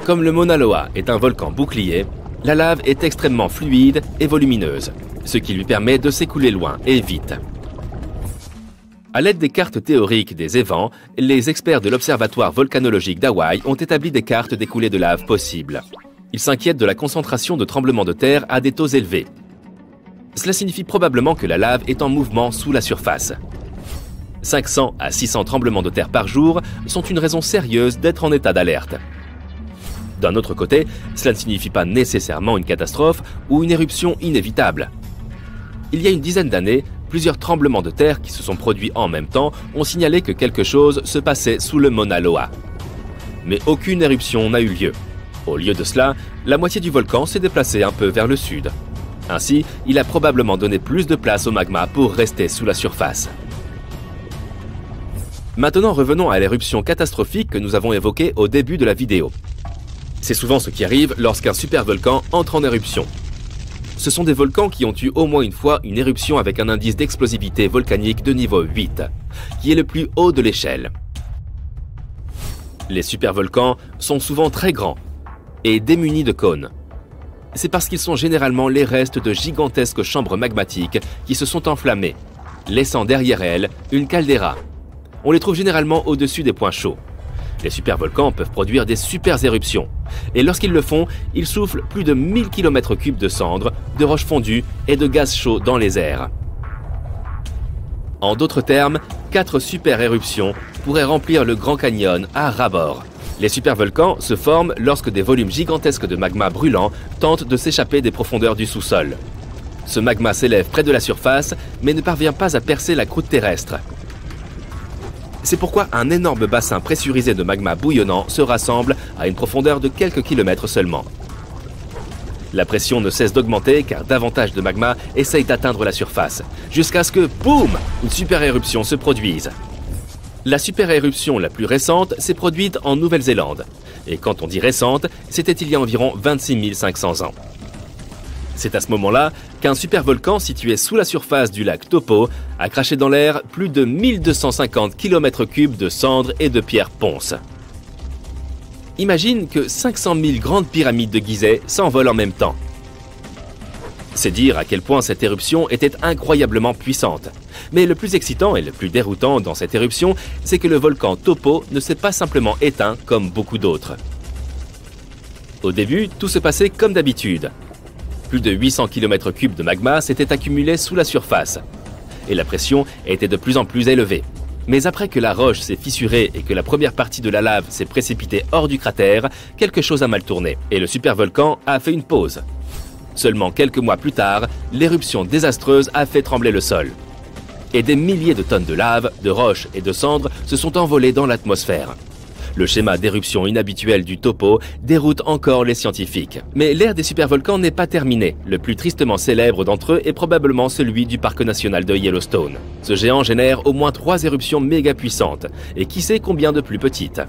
Comme le Mauna Loa est un volcan bouclier, la lave est extrêmement fluide et volumineuse, ce qui lui permet de s'écouler loin et vite. À l'aide des cartes théoriques des évents, les experts de l'Observatoire volcanologique d'Hawaï ont établi des cartes des coulées de lave possibles. Ils s'inquiètent de la concentration de tremblements de terre à des taux élevés. Cela signifie probablement que la lave est en mouvement sous la surface. 500 à 600 tremblements de terre par jour sont une raison sérieuse d'être en état d'alerte. D'un autre côté, cela ne signifie pas nécessairement une catastrophe ou une éruption inévitable. Il y a une dizaine d'années, plusieurs tremblements de terre qui se sont produits en même temps ont signalé que quelque chose se passait sous le Mauna Loa. Mais aucune éruption n'a eu lieu. Au lieu de cela, la moitié du volcan s'est déplacée un peu vers le sud. Ainsi, il a probablement donné plus de place au magma pour rester sous la surface. Maintenant, revenons à l'éruption catastrophique que nous avons évoquée au début de la vidéo. C'est souvent ce qui arrive lorsqu'un supervolcan entre en éruption. Ce sont des volcans qui ont eu au moins une fois une éruption avec un indice d'explosivité volcanique de niveau 8, qui est le plus haut de l'échelle. Les supervolcans sont souvent très grands et démunis de cônes. C'est parce qu'ils sont généralement les restes de gigantesques chambres magmatiques qui se sont enflammées, laissant derrière elles une caldeira. On les trouve généralement au-dessus des points chauds. Les supervolcans peuvent produire des super éruptions. Et lorsqu'ils le font, ils soufflent plus de 1000 km3 de cendres, de roches fondues et de gaz chaud dans les airs. En d'autres termes, 4 super éruptions pourraient remplir le Grand Canyon à ras-bord. Les supervolcans se forment lorsque des volumes gigantesques de magma brûlant tentent de s'échapper des profondeurs du sous-sol. Ce magma s'élève près de la surface, mais ne parvient pas à percer la croûte terrestre. C'est pourquoi un énorme bassin pressurisé de magma bouillonnant se rassemble à une profondeur de quelques kilomètres seulement. La pression ne cesse d'augmenter car davantage de magma essaye d'atteindre la surface, jusqu'à ce que, boum, une super éruption se produise. La super éruption la plus récente s'est produite en Nouvelle-Zélande. Et quand on dit récente, c'était il y a environ 26 500 ans. C'est à ce moment-là qu'un supervolcan situé sous la surface du lac Taupo a craché dans l'air plus de 1250 km3 de cendres et de pierres ponces. Imagine que 500 000 grandes pyramides de Gizeh s'envolent en même temps. C'est dire à quel point cette éruption était incroyablement puissante. Mais le plus excitant et le plus déroutant dans cette éruption, c'est que le volcan Taupo ne s'est pas simplement éteint comme beaucoup d'autres. Au début, tout se passait comme d'habitude. Plus de 800 km3 de magma s'étaient accumulés sous la surface. et la pression était de plus en plus élevée. Mais après que la roche s'est fissurée et que la première partie de la lave s'est précipitée hors du cratère, quelque chose a mal tourné et le supervolcan a fait une pause. Seulement quelques mois plus tard, l'éruption désastreuse a fait trembler le sol. Et des milliers de tonnes de lave, de roches et de cendres se sont envolées dans l'atmosphère. Le schéma d'éruption inhabituel du topo déroute encore les scientifiques. Mais l'ère des supervolcans n'est pas terminée. Le plus tristement célèbre d'entre eux est probablement celui du parc national de Yellowstone. Ce géant génère au moins 3 éruptions méga puissantes, et qui sait combien de plus petites.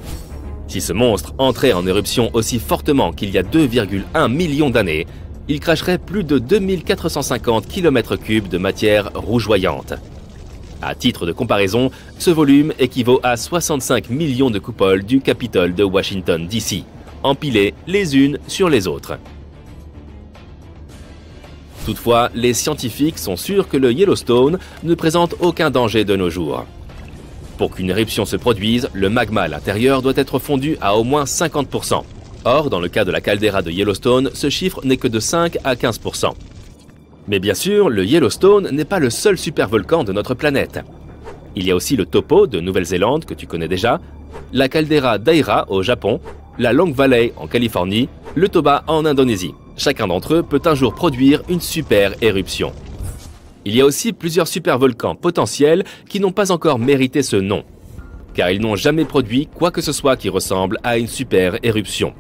Si ce monstre entrait en éruption aussi fortement qu'il y a 2,1 millions d'années, il cracherait plus de 2450 km3 de matière rougeoyante. À titre de comparaison, ce volume équivaut à 65 millions de coupoles du Capitole de Washington DC, empilées les unes sur les autres. Toutefois, les scientifiques sont sûrs que le Yellowstone ne présente aucun danger de nos jours. Pour qu'une éruption se produise, le magma à l'intérieur doit être fondu à au moins 50%. Or, dans le cas de la caldeira de Yellowstone, ce chiffre n'est que de 5 à 15%. Mais bien sûr, le Yellowstone n'est pas le seul supervolcan de notre planète. Il y a aussi le Topo de Nouvelle-Zélande, que tu connais déjà, la caldeira d'Aira au Japon, la Long Valley en Californie, le Toba en Indonésie. Chacun d'entre eux peut un jour produire une super éruption. Il y a aussi plusieurs supervolcans potentiels qui n'ont pas encore mérité ce nom, car ils n'ont jamais produit quoi que ce soit qui ressemble à une super éruption.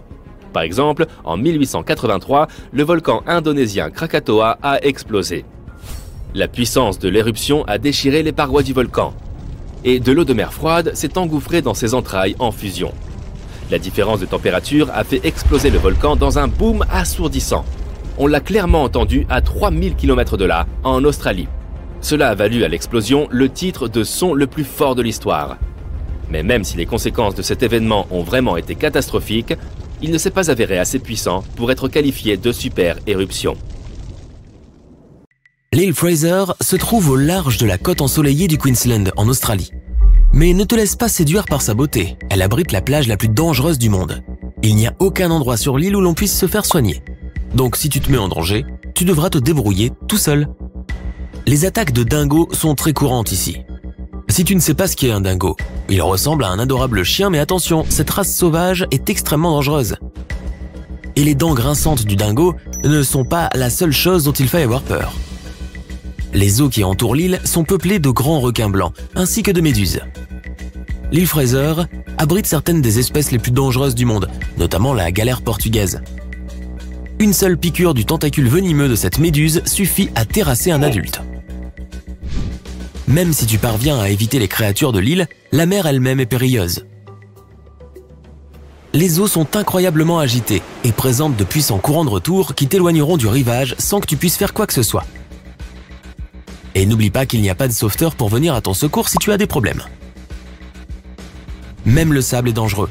Par exemple, en 1883, le volcan indonésien Krakatoa a explosé. La puissance de l'éruption a déchiré les parois du volcan, et de l'eau de mer froide s'est engouffrée dans ses entrailles en fusion. La différence de température a fait exploser le volcan dans un boom assourdissant. On l'a clairement entendu à 3000 km de là, en Australie. Cela a valu à l'explosion le titre de son le plus fort de l'histoire. Mais même si les conséquences de cet événement ont vraiment été catastrophiques, il ne s'est pas avéré assez puissant pour être qualifié de super éruption. L'île Fraser se trouve au large de la côte ensoleillée du Queensland, en Australie. Mais ne te laisse pas séduire par sa beauté, elle abrite la plage la plus dangereuse du monde. Il n'y a aucun endroit sur l'île où l'on puisse se faire soigner. Donc si tu te mets en danger, tu devras te débrouiller tout seul. Les attaques de dingos sont très courantes ici. Si tu ne sais pas ce qu'est un dingo, il ressemble à un adorable chien, mais attention, cette race sauvage est extrêmement dangereuse. Et les dents grinçantes du dingo ne sont pas la seule chose dont il faille avoir peur. Les eaux qui entourent l'île sont peuplées de grands requins blancs, ainsi que de méduses. L'île Fraser abrite certaines des espèces les plus dangereuses du monde, notamment la galère portugaise. Une seule piqûre du tentacule venimeux de cette méduse suffit à terrasser un adulte. Même si tu parviens à éviter les créatures de l'île, la mer elle-même est périlleuse. Les eaux sont incroyablement agitées et présentent de puissants courants de retour qui t'éloigneront du rivage sans que tu puisses faire quoi que ce soit. Et n'oublie pas qu'il n'y a pas de sauveteur pour venir à ton secours si tu as des problèmes. Même le sable est dangereux.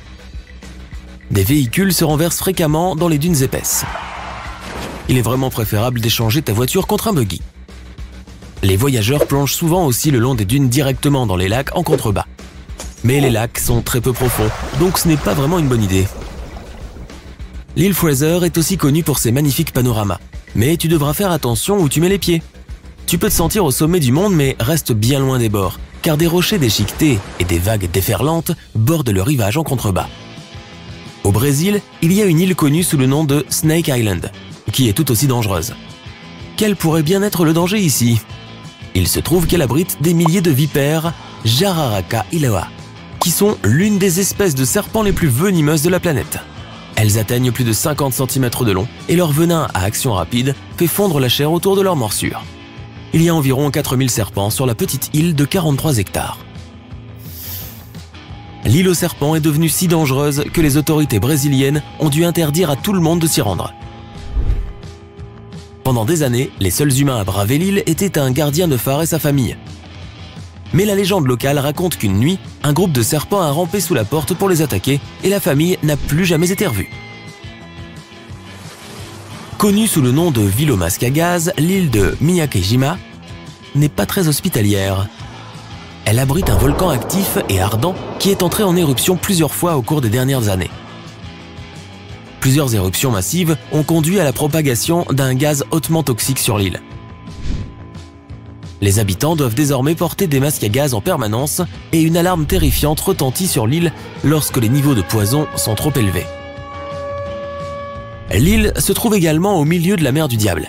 Des véhicules se renversent fréquemment dans les dunes épaisses. Il est vraiment préférable d'échanger ta voiture contre un buggy. Les voyageurs plongent souvent aussi le long des dunes directement dans les lacs en contrebas. Mais les lacs sont très peu profonds, donc ce n'est pas vraiment une bonne idée. L'île Fraser est aussi connue pour ses magnifiques panoramas, mais tu devras faire attention où tu mets les pieds. Tu peux te sentir au sommet du monde, mais reste bien loin des bords, car des rochers déchiquetés et des vagues déferlantes bordent le rivage en contrebas. Au Brésil, il y a une île connue sous le nom de Snake Island, qui est tout aussi dangereuse. Quel pourrait bien être le danger ici ? Il se trouve qu'elle abrite des milliers de vipères Jararaca iloa, qui sont l'une des espèces de serpents les plus venimeuses de la planète. Elles atteignent plus de 50 cm de long et leur venin à action rapide fait fondre la chair autour de leur morsure. Il y a environ 4000 serpents sur la petite île de 43 hectares. L'île aux serpents est devenue si dangereuse que les autorités brésiliennes ont dû interdire à tout le monde de s'y rendre. Pendant des années, les seuls humains à braver l'île étaient un gardien de phare et sa famille. Mais la légende locale raconte qu'une nuit, un groupe de serpents a rampé sous la porte pour les attaquer et la famille n'a plus jamais été revue. Connue sous le nom de ville au masque à gaz, l'île de Miyakejima n'est pas très hospitalière. Elle abrite un volcan actif et ardent qui est entré en éruption plusieurs fois au cours des dernières années. Plusieurs éruptions massives ont conduit à la propagation d'un gaz hautement toxique sur l'île. Les habitants doivent désormais porter des masques à gaz en permanence et une alarme terrifiante retentit sur l'île lorsque les niveaux de poison sont trop élevés. L'île se trouve également au milieu de la mer du Diable.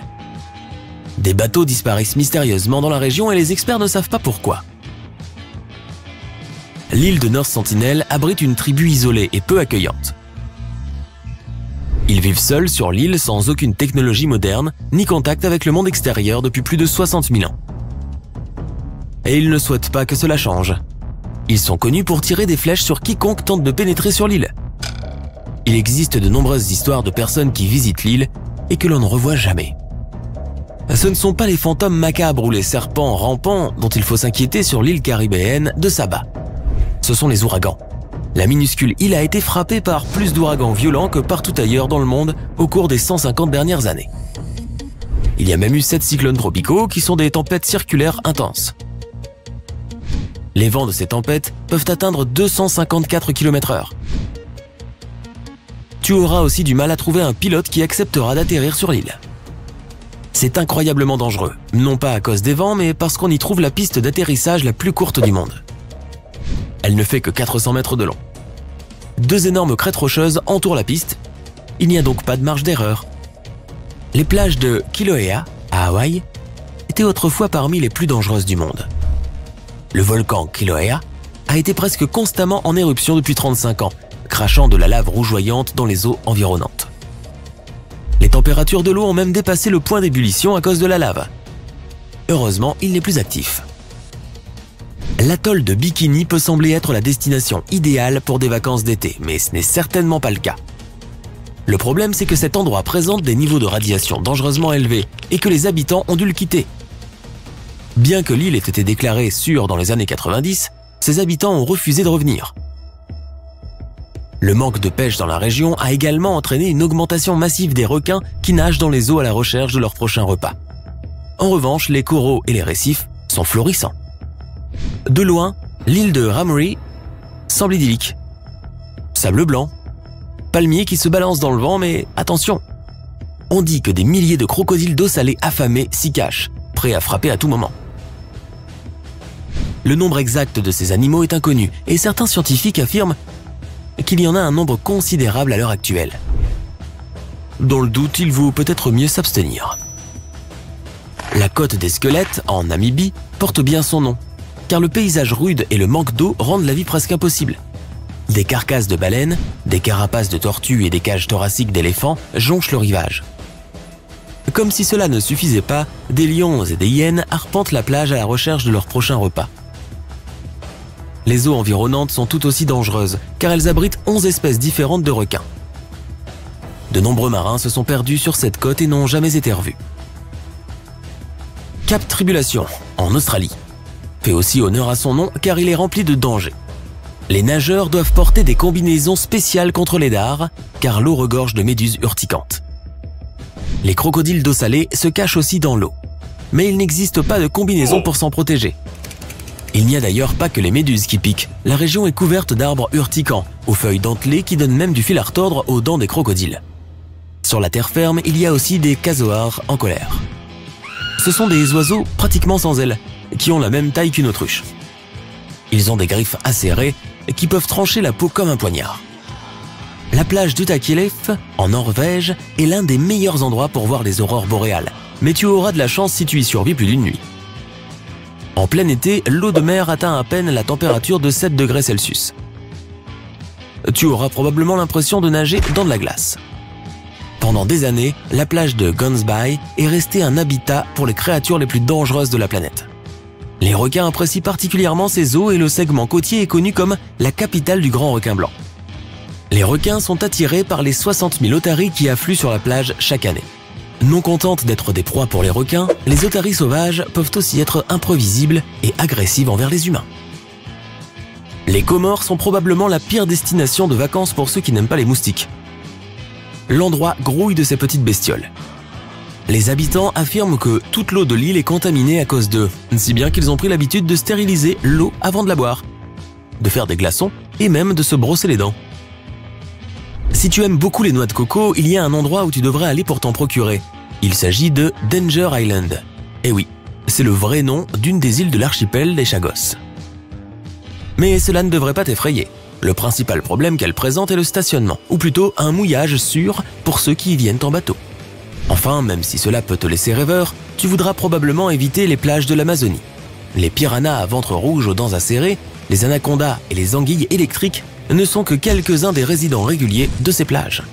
Des bateaux disparaissent mystérieusement dans la région et les experts ne savent pas pourquoi. L'île de North Sentinel abrite une tribu isolée et peu accueillante. Ils vivent seuls sur l'île sans aucune technologie moderne ni contact avec le monde extérieur depuis plus de 60 000 ans. Et ils ne souhaitent pas que cela change. Ils sont connus pour tirer des flèches sur quiconque tente de pénétrer sur l'île. Il existe de nombreuses histoires de personnes qui visitent l'île et que l'on ne revoit jamais. Ce ne sont pas les fantômes macabres ou les serpents rampants dont il faut s'inquiéter sur l'île caribéenne de Saba. Ce sont les ouragans. La minuscule île a été frappée par plus d'ouragans violents que partout ailleurs dans le monde au cours des 150 dernières années. Il y a même eu 7 cyclones tropicaux qui sont des tempêtes circulaires intenses. Les vents de ces tempêtes peuvent atteindre 254 km/h. Tu auras aussi du mal à trouver un pilote qui acceptera d'atterrir sur l'île. C'est incroyablement dangereux, non pas à cause des vents, mais parce qu'on y trouve la piste d'atterrissage la plus courte du monde. Elle ne fait que 400 mètres de long. 2 énormes crêtes rocheuses entourent la piste. Il n'y a donc pas de marge d'erreur. Les plages de Kilauea, à Hawaï, étaient autrefois parmi les plus dangereuses du monde. Le volcan Kilauea a été presque constamment en éruption depuis 35 ans, crachant de la lave rougeoyante dans les eaux environnantes. Les températures de l'eau ont même dépassé le point d'ébullition à cause de la lave. Heureusement, il n'est plus actif. L'atoll de Bikini peut sembler être la destination idéale pour des vacances d'été, mais ce n'est certainement pas le cas. Le problème, c'est que cet endroit présente des niveaux de radiation dangereusement élevés et que les habitants ont dû le quitter. Bien que l'île ait été déclarée sûre dans les années 90, ses habitants ont refusé de revenir. Le manque de pêche dans la région a également entraîné une augmentation massive des requins qui nagent dans les eaux à la recherche de leur prochain repas. En revanche, les coraux et les récifs sont florissants. De loin, l'île de Ramree semble idyllique. Sable blanc, palmiers qui se balancent dans le vent, mais attention, on dit que des milliers de crocodiles d'eau salée affamés s'y cachent, prêts à frapper à tout moment. Le nombre exact de ces animaux est inconnu et certains scientifiques affirment qu'il y en a un nombre considérable à l'heure actuelle. Dans le doute, il vaut peut-être mieux s'abstenir. La côte des squelettes, en Namibie, porte bien son nom, car le paysage rude et le manque d'eau rendent la vie presque impossible. Des carcasses de baleines, des carapaces de tortues et des cages thoraciques d'éléphants jonchent le rivage. Comme si cela ne suffisait pas, des lions et des hyènes arpentent la plage à la recherche de leur prochain repas. Les eaux environnantes sont tout aussi dangereuses, car elles abritent 11 espèces différentes de requins. De nombreux marins se sont perdus sur cette côte et n'ont jamais été revus. Cap Tribulation, en Australie, fait aussi honneur à son nom car il est rempli de dangers. Les nageurs doivent porter des combinaisons spéciales contre les dards, car l'eau regorge de méduses urticantes. Les crocodiles d'eau salée se cachent aussi dans l'eau, mais il n'existe pas de combinaison pour s'en protéger. Il n'y a d'ailleurs pas que les méduses qui piquent, la région est couverte d'arbres urticants, aux feuilles dentelées qui donnent même du fil à retordre aux dents des crocodiles. Sur la terre ferme, il y a aussi des casoars en colère. Ce sont des oiseaux pratiquement sans ailes, qui ont la même taille qu'une autruche. Ils ont des griffes acérées qui peuvent trancher la peau comme un poignard. La plage d'Utakilev, en Norvège, est l'un des meilleurs endroits pour voir les aurores boréales, mais tu auras de la chance si tu y survis plus d'une nuit. En plein été, l'eau de mer atteint à peine la température de 7 degrés Celsius. Tu auras probablement l'impression de nager dans de la glace. Pendant des années, la plage de Guns Bay est restée un habitat pour les créatures les plus dangereuses de la planète. Les requins apprécient particulièrement ces eaux et le segment côtier est connu comme la capitale du grand requin blanc. Les requins sont attirés par les 60 000 otaries qui affluent sur la plage chaque année. Non contentes d'être des proies pour les requins, les otaries sauvages peuvent aussi être imprévisibles et agressives envers les humains. Les Comores sont probablement la pire destination de vacances pour ceux qui n'aiment pas les moustiques. L'endroit grouille de ces petites bestioles. Les habitants affirment que toute l'eau de l'île est contaminée à cause d'eux, si bien qu'ils ont pris l'habitude de stériliser l'eau avant de la boire, de faire des glaçons et même de se brosser les dents. Si tu aimes beaucoup les noix de coco, il y a un endroit où tu devrais aller pour t'en procurer. Il s'agit de Danger Island. Et oui, c'est le vrai nom d'une des îles de l'archipel des Chagos. Mais cela ne devrait pas t'effrayer. Le principal problème qu'elle présente est le stationnement, ou plutôt un mouillage sûr pour ceux qui y viennent en bateau. Enfin, même si cela peut te laisser rêveur, tu voudras probablement éviter les plages de l'Amazonie. Les piranhas à ventre rouge aux dents acérées, les anacondas et les anguilles électriques ne sont que quelques-uns des résidents réguliers de ces plages.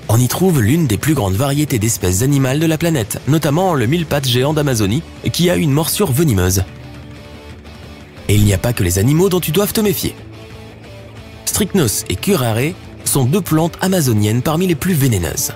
On y trouve l'une des plus grandes variétés d'espèces animales de la planète, notamment le mille-pattes géant d'Amazonie, qui a une morsure venimeuse. Et il n'y a pas que les animaux dont tu dois te méfier. Strychnos et curare sont deux plantes amazoniennes parmi les plus vénéneuses.